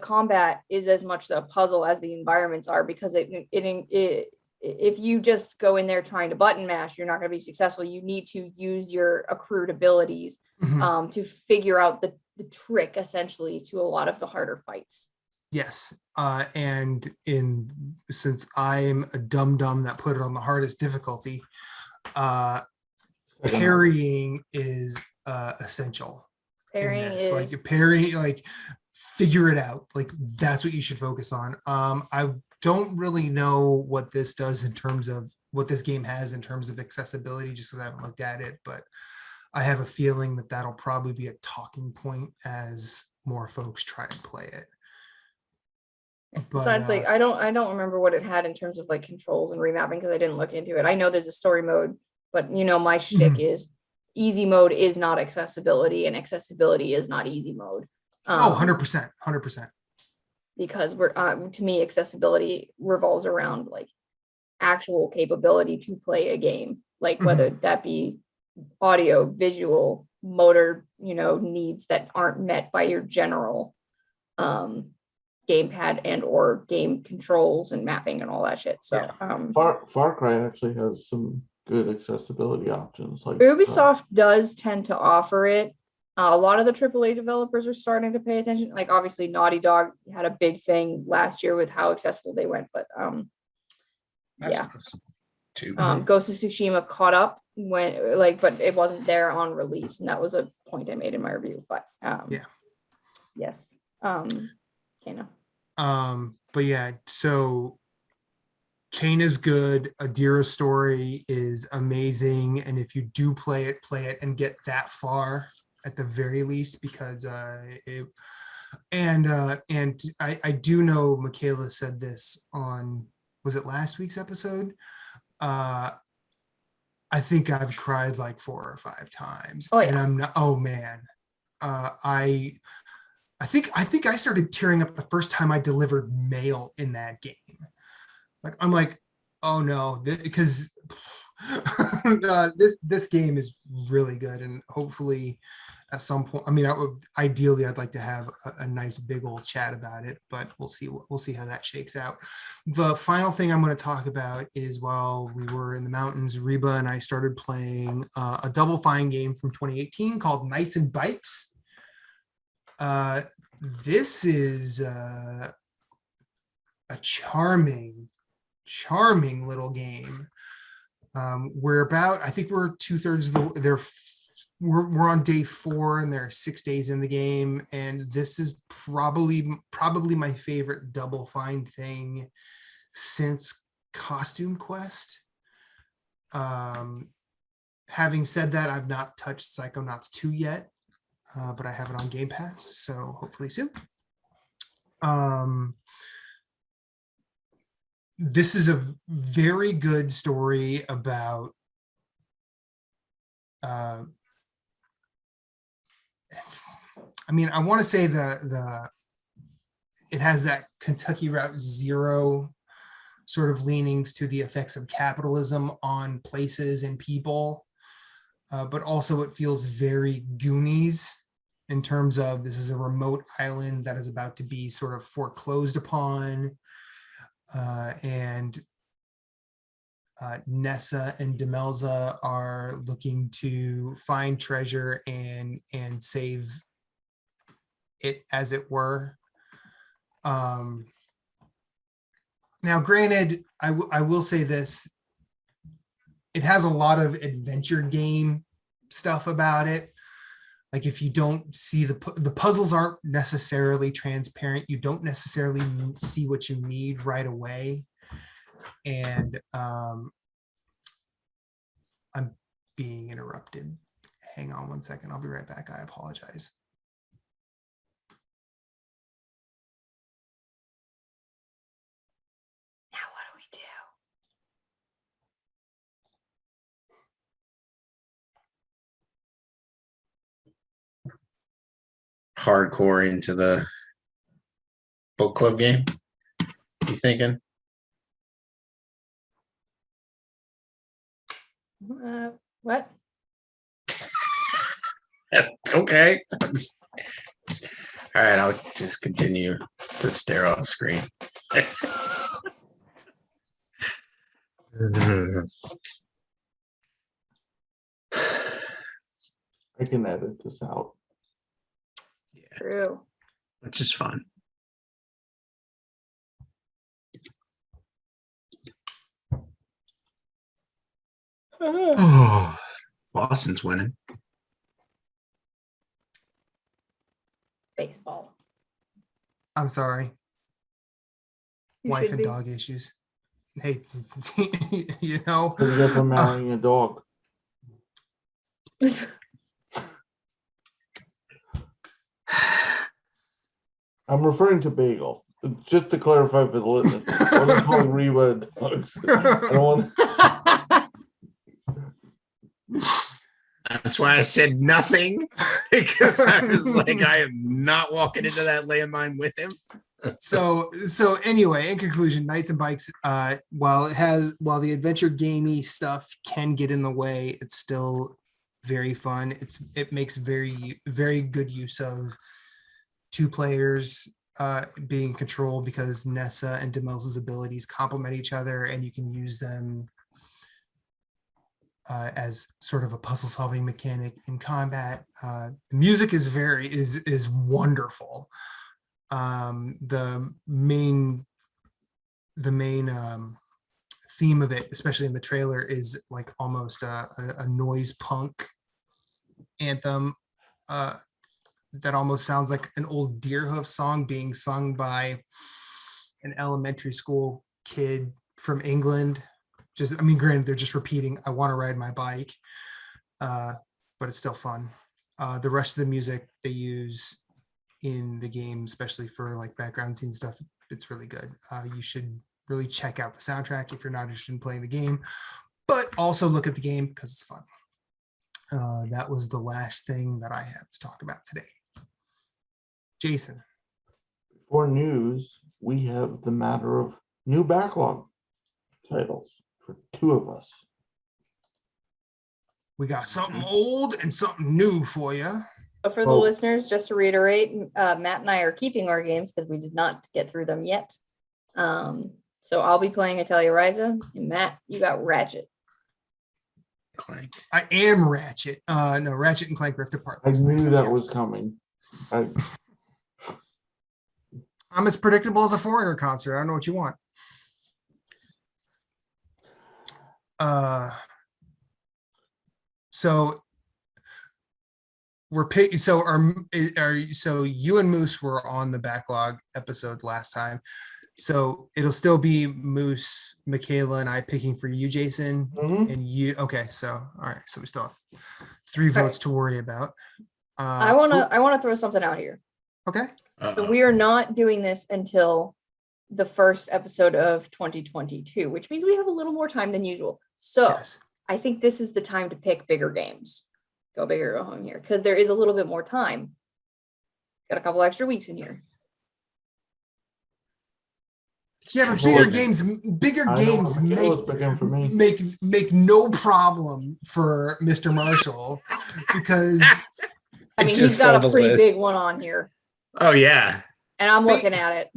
combat is as much a puzzle as the environments are, because if you just go in there trying to button mash, you're not going to be successful. You need to use your accrued abilities to figure out the trick, essentially, to a lot of the harder fights. Yes. And since I'm a dum-dum that put it on the hardest difficulty, parrying is essential. Parrying is like parrying, like, figure it out. Like, that's what you should focus on. I don't really know what this does in terms of what this game has in terms of accessibility, just because I haven't looked at it, but I have a feeling that that'll probably be a talking point as more folks try and play it. Besides, like, I don't remember what it had in terms of like controls and remapping, because I didn't look into it. I know there's a story mode, but my shtick is easy mode is not accessibility, and accessibility is not easy mode. 100%. Because we're to me, accessibility revolves around like actual capability to play a game, like whether that be audio, visual, motor, needs that aren't met by your general gamepad and or game controls and mapping and all that shit. So Far Cry actually has some good accessibility options. Like Ubisoft does tend to offer it. A lot of the AAA developers are starting to pay attention. Like, obviously Naughty Dog had a big thing last year with how accessible they went, but Ghost of Tsushima caught up but it wasn't there on release, and that was a point I made in my review. But yes, Kana. But yeah, so Chain is good. Adira's story is amazing, and if you do play it and get that far at the very least, because I do know Michaela said this on, was it last week's episode? I think I've cried like 4 or 5 times. Oh, yeah. And I'm not, oh man. I think I started tearing up the first time I delivered mail in that game. Like I'm like, oh no, because this game is really good, and hopefully at some point, I mean, ideally I'd like to have a nice big old chat about it, but we'll see how that shakes out. The final thing I'm going to talk about is while we were in the mountains, Reba and I started playing a Double Fine game from 2018 called Knights and Bikes. This is a charming little game. I think we're 2/3 of we're on day 4 and there are 6 days in the game. And this is probably my favorite Double Fine thing since Costume Quest. Having said that, I've not touched Psychonauts 2 yet, but I have it on Game Pass, so hopefully soon. This is a very good story about I mean, I want to say it has that Kentucky Route Zero sort of leanings to the effects of capitalism on places and people, but also it feels very Goonies in terms of this is a remote island that is about to be sort of foreclosed upon, and Nessa and Demelza are looking to find treasure and save it, as it were. Now, granted, I will say this: it has a lot of adventure game stuff about it. Like if you don't see the puzzles aren't necessarily transparent, you don't necessarily see what you need right away. And I'm being interrupted. Hang on one second. I'll be right back. I apologize. Now what do we do? Hardcore into the book club game? You thinking? What? Okay. All right, I'll just continue to stare off screen. I can edit this out. True. Which is fun. Oh, Boston's winning. Baseball. I'm sorry. You Wife should and be. dog issues. Hey, you know. What do you get for marrying a dog? I'm referring to Bagel. Just to clarify for the listeners, I wasn't calling Reba dogs. I don't want. That's why I said nothing, because I was like, I am not walking into that landmine with him. So anyway, in conclusion, Knights and Bikes, while the adventure gamey stuff can get in the way, it's still very fun. It makes very, very good use of 2 players being in control, because Nessa and Demelza's abilities complement each other, and you can use them as sort of a puzzle solving mechanic in combat. The music is wonderful. The main theme of it, especially in the trailer, is like almost a noise punk anthem that almost sounds like an old Deerhoof song being sung by an elementary school kid from England. I mean, granted, they're just repeating, I want to ride my bike, but it's still fun. The rest of the music they use in the game, especially for like background scene stuff, it's really good. You should really check out the soundtrack if you're not interested in playing the game, but also look at the game because it's fun. That was the last thing that I have to talk about today. Jason. For news, we have the matter of new backlog titles for 2 of us. We got something old and something new for you. But for the listeners, just to reiterate, Matt and I are keeping our games because we did not get through them yet. So I'll be playing Atelier Ryza, and Matt, you got Ratchet. Clank. I am Ratchet. No, Ratchet and Clank Rift Apart. I knew that was coming. I'm as predictable as a Foreigner concert. I don't know what you want. So we're picking. So so you and Moose were on the backlog episode last time. So it'll still be Moose, Michaela, and I picking for you, Jason, and you. Okay, so all right. So we still have 3 votes to worry about. I wanna throw something out here. Okay. So we are not doing this until the first episode of 2022, which means we have a little more time than usual. So Yes. I think this is the time to pick bigger games. Go big or go home here, because there is a little bit more time. Got a couple extra weeks in here. Yeah, but bigger games make no problem for Mr. Marshall because I mean, he's got a pretty big one on here. Oh yeah, and I'm looking at it.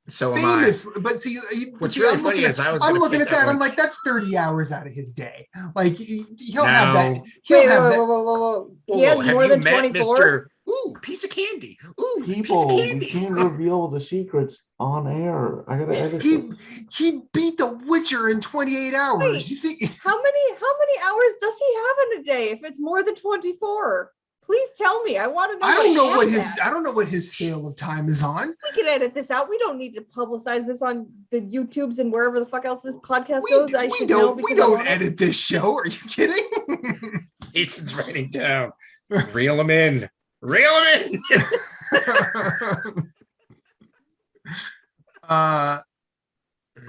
So am I. But see, what's really funny is I'm looking at that. I'm like, that's 30 hours out of his day. Like he'll have that. He'll have that. Whoa. He has more than 24. Ooh, piece of candy. Ooh, people, piece of candy. We can't reveal the secrets on air. I gotta edit. He beat The Witcher in 28 hours. Wait, you think how many hours does he have in a day? If it's more than 24, please tell me. I want to know. I don't know what his scale of time is on. We can edit this out. We don't need to publicize this on the YouTubes and wherever the fuck else this podcast goes. We don't edit this show. Are you kidding? Jason's writing down. Reel him in. Reel him in.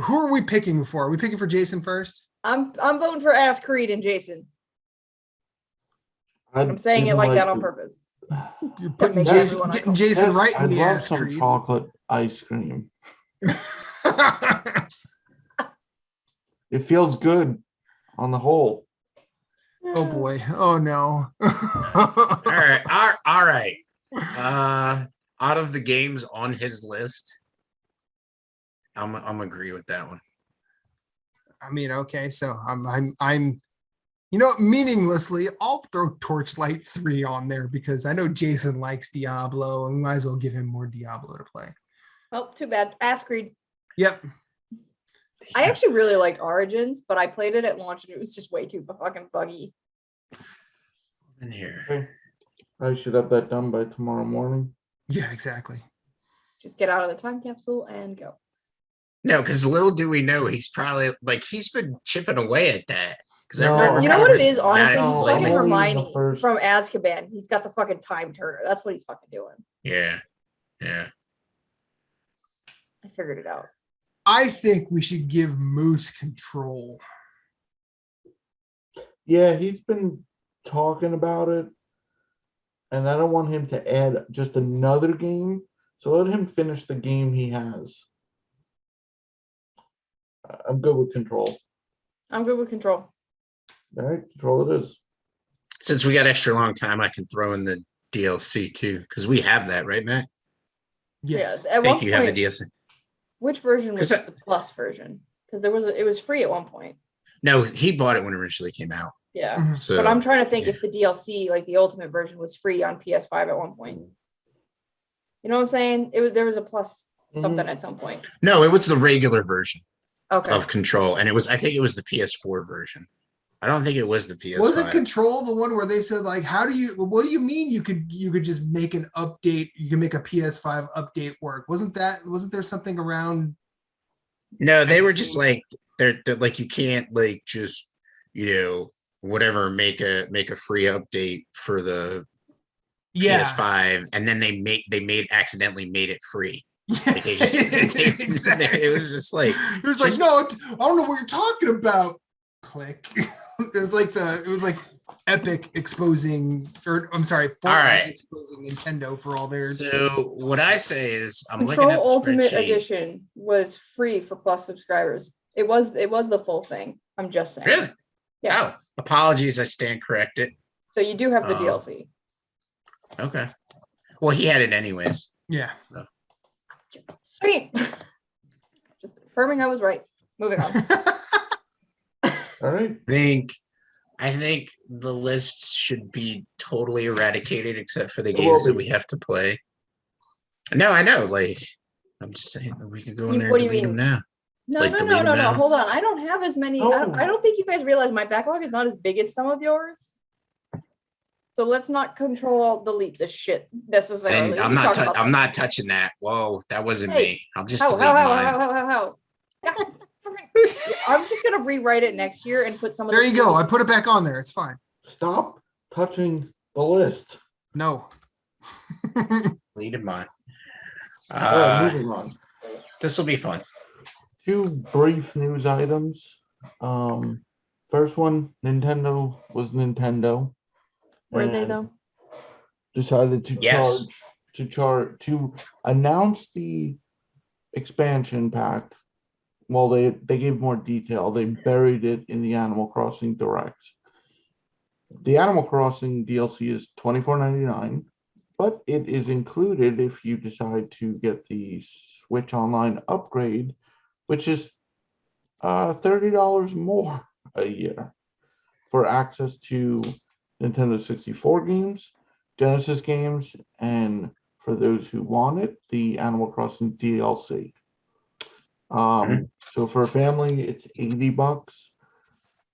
Who are we picking for? Are we picking for Jason first? I'm voting for Ass Creed and Jason. I'm saying it like that on purpose. You're putting getting Jason right in the ass creed. Chocolate ice cream. It feels good on the whole. Oh boy. Oh no. All right. Out of the games on his list, I'm agree with that one. I mean, okay, so I'm meaninglessly, I'll throw Torchlight 3 on there because I know Jason likes Diablo and we might as well give him more Diablo to play. Oh, too bad. Ass Creed. Yep. I actually really liked Origins, but I played it at launch and it was just way too fucking buggy. In here. Okay. I should have that done by tomorrow morning. Yeah, exactly. Just get out of the time capsule and go. No, because little do we know, he's probably he's been chipping away at that. No, you know what it is, honestly? He's fucking Only Hermione the first- from Azkaban. He's got the fucking time turner. That's what he's fucking doing. Yeah. I figured it out. I think we should give Moose control. Yeah, he's been talking about it. And I don't want him to add just another game. So let him finish the game he has. I'm good with control. I'm good with control. All right, control it is. Since we got extra long time, I can throw in the DLC too, because we have that, right, Matt? Yes. Yeah, I think you have the DLC. Which version was the plus version? Because it was free at one point. No, he bought it when it originally came out. Yeah. Mhm. So, But I'm trying to think if the DLC, like the ultimate version, was free on PS5 at one point. You know what I'm saying? There was a plus something at some point. No, it was the regular version Okay. of Control, and I think it was the PS4 version. I don't think it was the PS5. Wasn't Control the one where they said like, what do you mean you could just make an update? You can make a PS5 update work. Wasn't there something around? No, they were just like they're like you can't like just whatever make a free update for the PS5, and then they accidentally made it free. Like they just, Exactly. It was just like it was like, no, I don't know what you're talking about. Click. It was like Epic exposing, or I'm sorry, Fortnite right. exposing Nintendo for all their. So what I say is, I'm looking Control at the Ultimate spreadsheet. Edition was free for Plus subscribers. It was the full thing. I'm just saying. Really? Yes. Oh, apologies. I stand corrected. So you do have the Oh. DLC. Okay. Well, he had it anyways. Yeah. So. Sweet. Just confirming I was right. Moving on. All right. I think the lists should be totally eradicated except for the It games will that be. we have to play. No, I know. Like, I'm just saying that we could go in there What and do you delete them mean? now. No, Like, no, delete no, them no, no. now. Hold on. I don't have as many. No. I don't think you guys realize my backlog is not as big as some of yours. So let's not control delete this shit necessarily. I'm We not. talk about I'm that. not touching that. Whoa, that wasn't Hey, me. I'll just How? delete mine. How? Yeah, I'm just gonna rewrite it next year and put some of. There the you go. I put it back on there. It's fine. Stop touching the list. No. Deleted mine. All right, moving on. This will be fun. 2 brief news items. First one, Nintendo was Nintendo. Were they and though? Decided to Yes. to announce the expansion pack. Well, they gave more detail. They buried it in the Animal Crossing Direct. The Animal Crossing DLC is $24.99, but it is included if you decide to get the Switch Online upgrade, which is $30 more a year for access to Nintendo 64 games, Genesis games, and for those who want it, the Animal Crossing DLC. So for a family, it's $80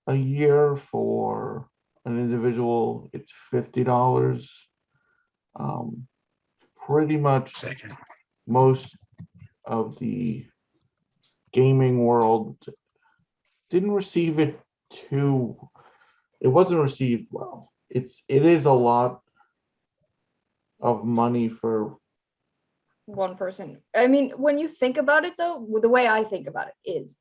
a year. For an individual, it's $50. Pretty much Second. most of the gaming world didn't receive it too. It wasn't received well. It is a lot of money for One person. I mean, when you think about it though, the way I think about it is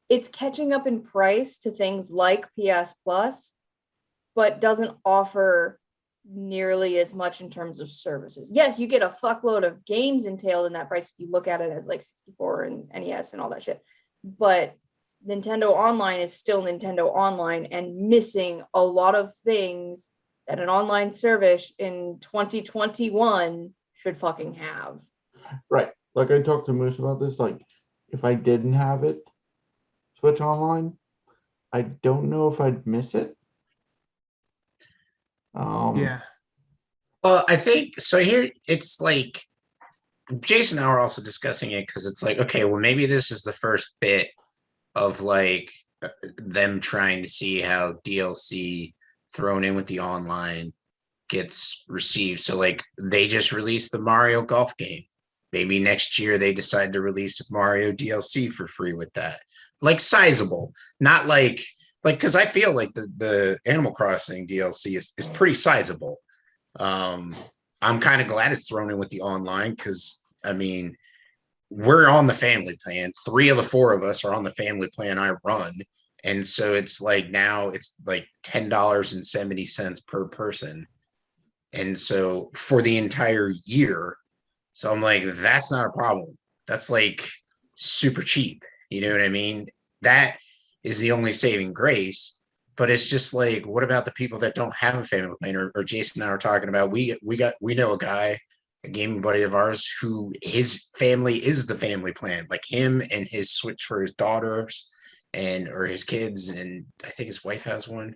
it's catching up in price to things like PS Plus, but doesn't offer nearly as much in terms of services. Yes, you get a fuckload of games entailed in that price if you look at it as like 64 and NES and all that shit. But Nintendo Online is still Nintendo Online and missing a lot of things that an online service in 2021 should fucking have. right. Like I talked to Moose about this. Like if I didn't have it, Switch Online, I don't know if I'd miss it. Yeah. Well, I think so. Here, it's like Jason and I were also discussing it because it's like, okay, well, maybe this is the first bit of like them trying to see how DLC thrown in with the online gets received. So, like, they just released the Mario Golf game. Maybe next year they decide to release Mario DLC for free with that. Like, sizable, not like because I feel like the Animal Crossing DLC is pretty sizable. I'm kind of glad it's thrown in with the online because I mean we're on the family plan. 3 of the 4 of us are on the family plan I run, and so it's like now it's like $10.70 per person, and so for the entire year. So I'm like, that's not a problem. That's like super cheap. You know what I mean? That is the only saving grace. But it's just like, what about the people that don't have a family plan? Or Jason and I were talking about. We know a guy, a gaming buddy of ours, who his family is the family plan. Like him and his Switch for his daughters or his kids, and I think his wife has one,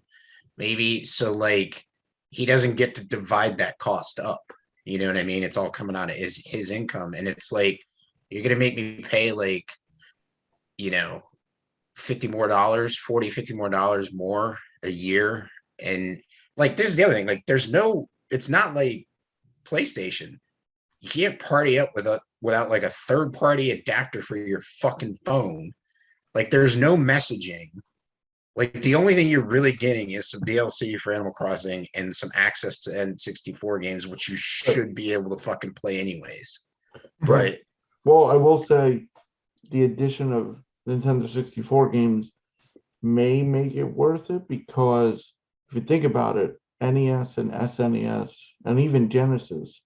maybe. So like, he doesn't get to divide that cost up. You know what I mean? It's all coming out of his income, and it's like you're gonna make me pay like, $50 more, $50 more a year. And like, this is the other thing. Like, it's not like PlayStation. You can't party up without like a third party adapter for your fucking phone. Like, there's no messaging. Like, the only thing you're really getting is some DLC for Animal Crossing and some access to N64 games, which you should be able to fucking play anyways. But well, I will say the addition of Nintendo 64 games may make it worth it because if you think about it, NES and SNES and even Genesis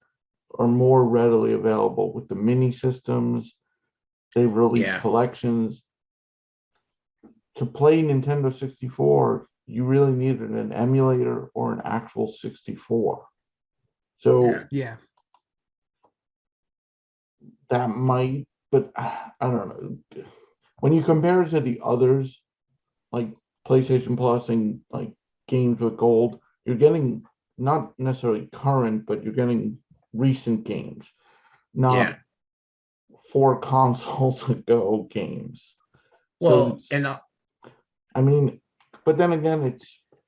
are more readily available with the mini systems. They've released Yeah. collections. To play Nintendo 64, you really needed an emulator or an actual 64. So Yeah. that might, but I don't know. When you compare it to the others, like PlayStation Plus and like games with gold, you're getting not necessarily current, but you're getting recent games, not Yeah. 4 consoles ago games. Well, So and I mean, but then again,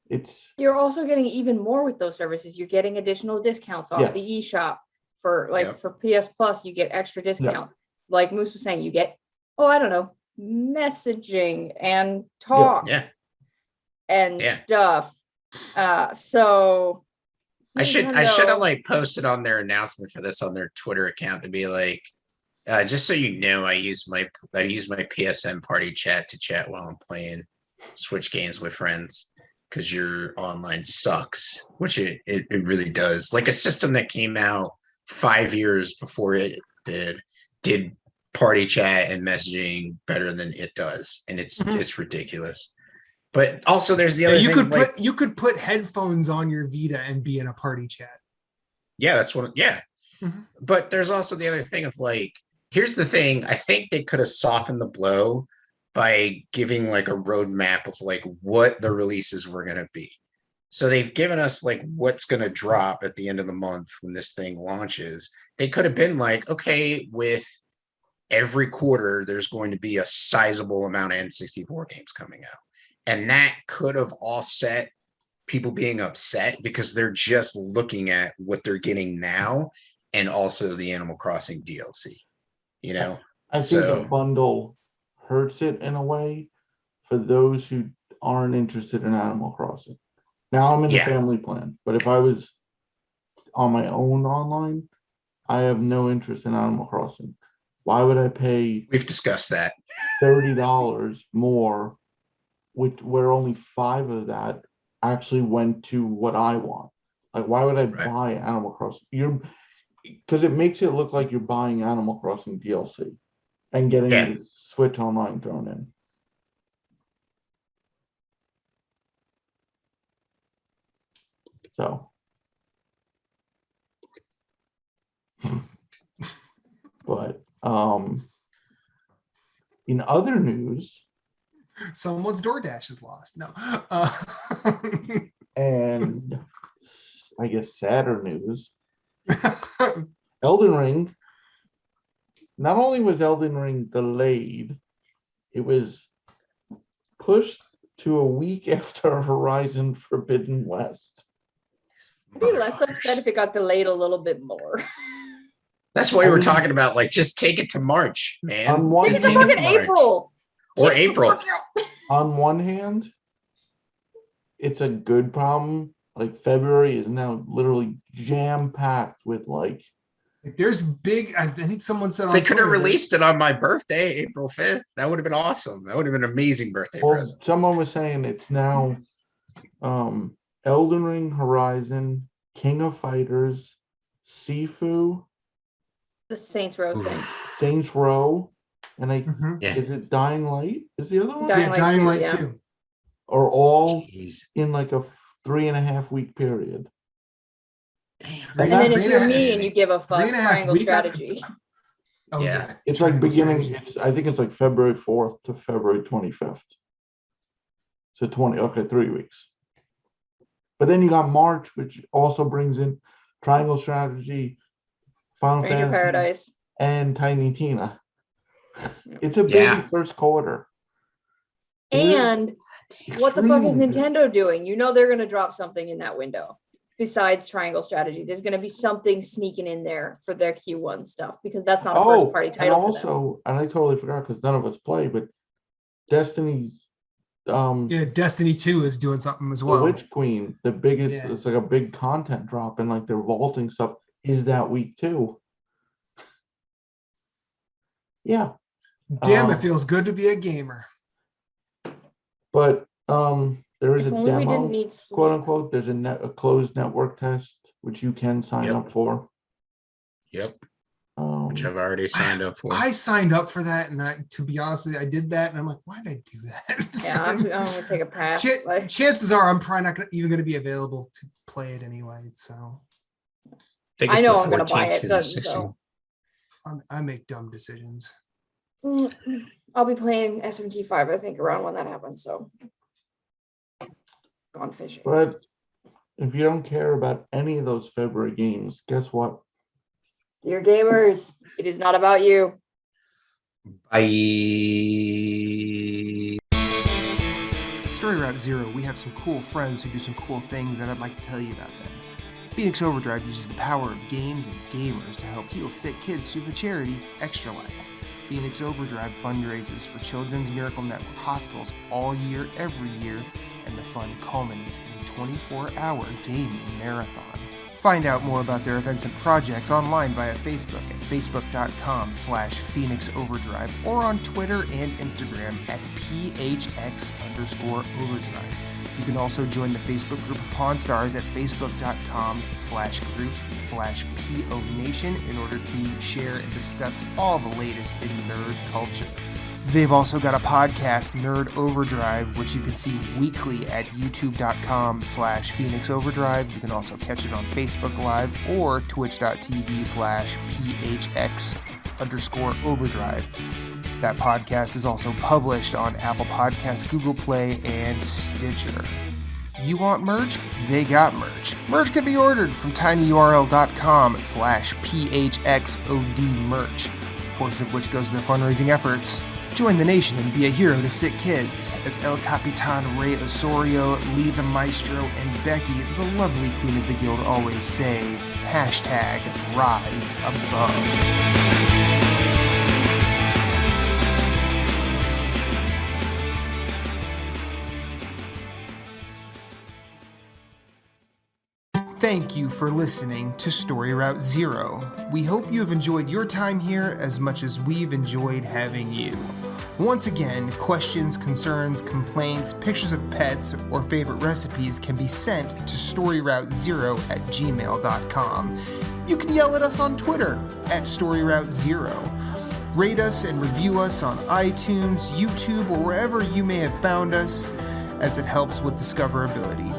it's You're also getting even more with those services. You're getting additional discounts off Yes. the eShop for like Yep. for PS Plus. You get extra discounts. Like Moose was saying, you get I don't know, messaging and talk yeah, and Yeah. stuff. So I should have Nintendo- like posted on their announcement for this on their Twitter account to be like, just so you know, I use my PSN party chat to chat while I'm playing Switch games with friends because your online sucks, which it really does. Like a system that came out 5 years before it did party chat and messaging better than it does, and it's ridiculous. But also, there's the Yeah, other you thing. could you could put headphones on your Vita and be in a party chat. Yeah, that's what. Yeah, but there's also the other thing of like, here's the thing. I think they could have softened the blow by giving like a roadmap of like what the releases were going to be. So they've given us like what's going to drop at the end of the month when this thing launches. They could have been like, okay, with every quarter, there's going to be a sizable amount of N64 games coming out. And that could have offset people being upset because they're just looking at what they're getting now and also the Animal Crossing DLC. You know, I think the bundle hurts it in a way for those who aren't interested in Animal Crossing. Now I'm in the family plan, but if I was on my own online, I have no interest in Animal Crossing. Why would I pay? We've discussed that. $30 more, where only 5 of that actually went to what I want. Like, why would I buy Animal Crossing? Because it makes it look like you're buying Animal Crossing DLC and getting the Switch Online thrown in. So, but in other news, someone's DoorDash is lost. No. And I guess sadder news, Elden Ring. Not only was Elden Ring delayed, it was pushed to a week after Horizon Forbidden West. I'd be less upset if it got delayed a little bit more. That's why we're talking about, like, just take it to March, man. Take it to fucking April. Or April. On one hand, it's a good problem. Like, February is now literally jam-packed with, like, there's big, I think someone said they could have released it on my birthday, April 5th. That would have been awesome. That would have been an amazing birthday present. Someone was saying it's now Elden Ring, Horizon, King of Fighters, Sifu, the Saints Row thing. Saints Row, and is it Dying Light? Is the other one? Dying Light 2. Are all in like a 3.5 week period. Damn. And then if you're me and you give a fuck, Triangle Strategy. Oh yeah. It's like beginning, I think it's like February 4th to February 25th. So 3 weeks. But then you got March, which also brings in Triangle Strategy, Final Fantasy Paradise, and Tiny Tina. It's a busy first quarter. And what the fuck is Nintendo doing? You know they're going to drop something in that window besides Triangle Strategy. There's going to be something sneaking in there for their Q1 stuff because that's not a first party title. And also, and I totally forgot because none of us play, but Destiny's Destiny 2 is doing something as well. The Witch Queen, the biggest, it's like a big content drop, and like their vaulting stuff is that week too. Yeah. Damn, it feels good to be a gamer. But there is If a only we didn't demo, need sleep. quote unquote. There's a closed network test which you can sign Yep. up for. Yep. Which I've Um, already signed up for. I signed up for that, and to be honest with you, I did that, and I'm like, why did I do that? Yeah, I'm gonna take a pass. Like, Chances are I'm probably not even going to be available to play it anyway. So think I it's know the I'm gonna buy 14th it. through the 16th. So I make dumb decisions. I'll be playing SMT5, I think, around when that happens. So gone fishing. but if you don't care about any of those February games, guess what? Dear gamers, it is not about you. Bye. Story Route Zero, we have some cool friends who do some cool things, and I'd like to tell you about them. Phoenix Overdrive uses the power of games and gamers to help heal sick kids through the charity Extra Life. Phoenix Overdrive fundraises for Children's Miracle Network hospitals all year, every year, and the fund culminates in a 24-hour gaming marathon. Find out more about their events and projects online via Facebook at facebook.com/Phoenix Overdrive or on Twitter and Instagram at PHX_Overdrive. You can also join the Facebook group of Pawn Stars at facebook.com/groups/PO Nation in order to share and discuss all the latest in nerd culture. They've also got a podcast, Nerd Overdrive, which you can see weekly at youtube.com/Phoenix Overdrive. You can also catch it on Facebook Live or twitch.tv/PHX_Overdrive. That podcast is also published on Apple Podcasts, Google Play, and Stitcher. You want merch? They got merch. Merch can be ordered from tinyurl.com/PHXODmerch, a portion of which goes to their fundraising efforts. Join the nation and be a hero to sick kids, as El Capitan Ray Osorio, Lee the Maestro, and Becky, the lovely queen of the guild, always say, #Rise Above. Thank you for listening to Story Route Zero. We hope you have enjoyed your time here as much as we've enjoyed having you. Once again, questions, concerns, complaints, pictures of pets, or favorite recipes can be sent to storyroute0@gmail.com. You can yell at us on Twitter at StoryRoute0. Rate us and review us on iTunes, YouTube, or wherever you may have found us, as it helps with discoverability.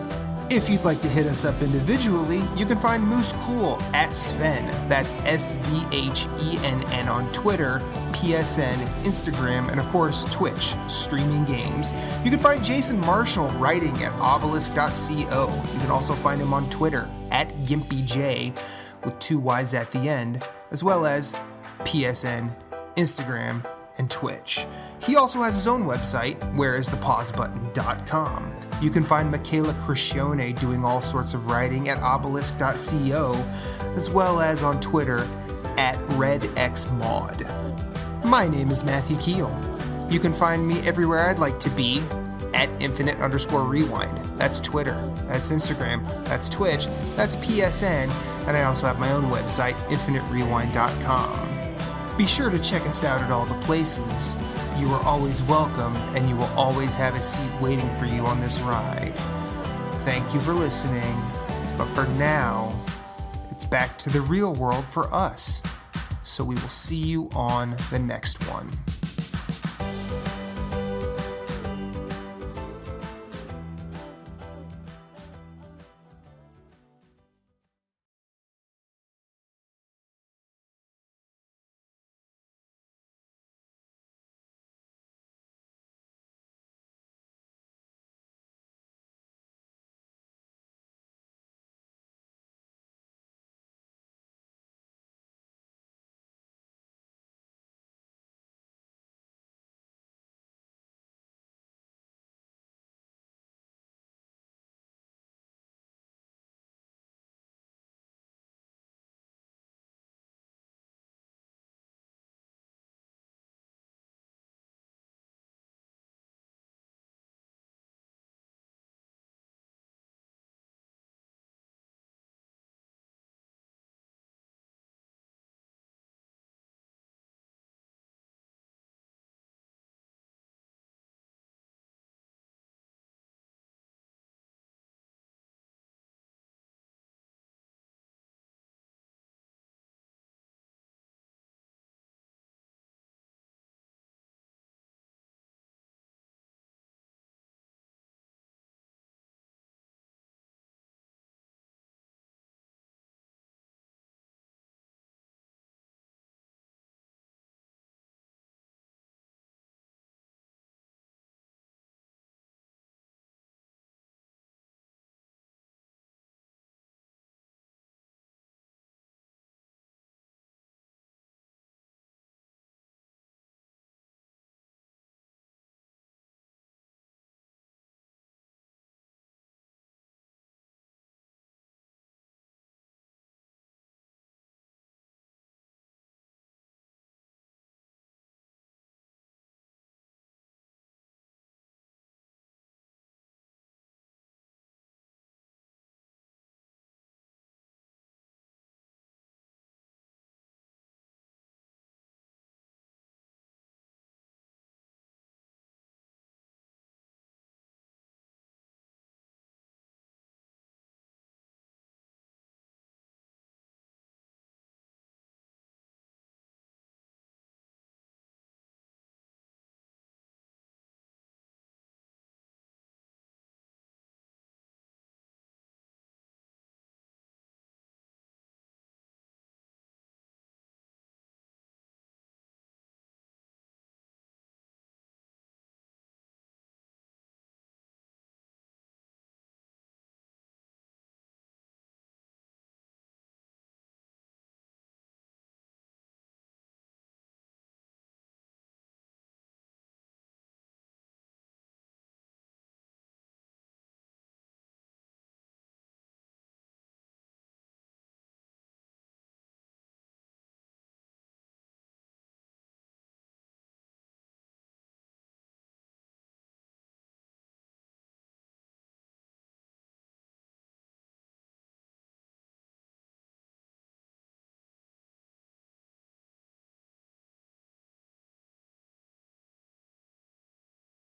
If you'd like to hit us up individually, you can find Moose Cool at Sven, that's SVHENN on Twitter, PSN, Instagram, and of course Twitch, streaming games. You can find Jason Marshall writing at obelisk.co. You can also find him on Twitter at GimpyJ with 2 Y's at the end, as well as PSN, Instagram, and Twitch. He also has his own website, whereisthepausebutton.com. You can find Michaela Crescione doing all sorts of writing at obelisk.co, as well as on Twitter at RedXMod. My name is Matthew Keel. You can find me everywhere I'd like to be at infinite_rewind. That's Twitter, that's Instagram, that's Twitch, that's PSN, and I also have my own website, infiniterewind.com. Be sure to check us out at all the places. You are always welcome, and you will always have a seat waiting for you on this ride. Thank you for listening, but for now, it's back to the real world for us. So we will see you on the next one.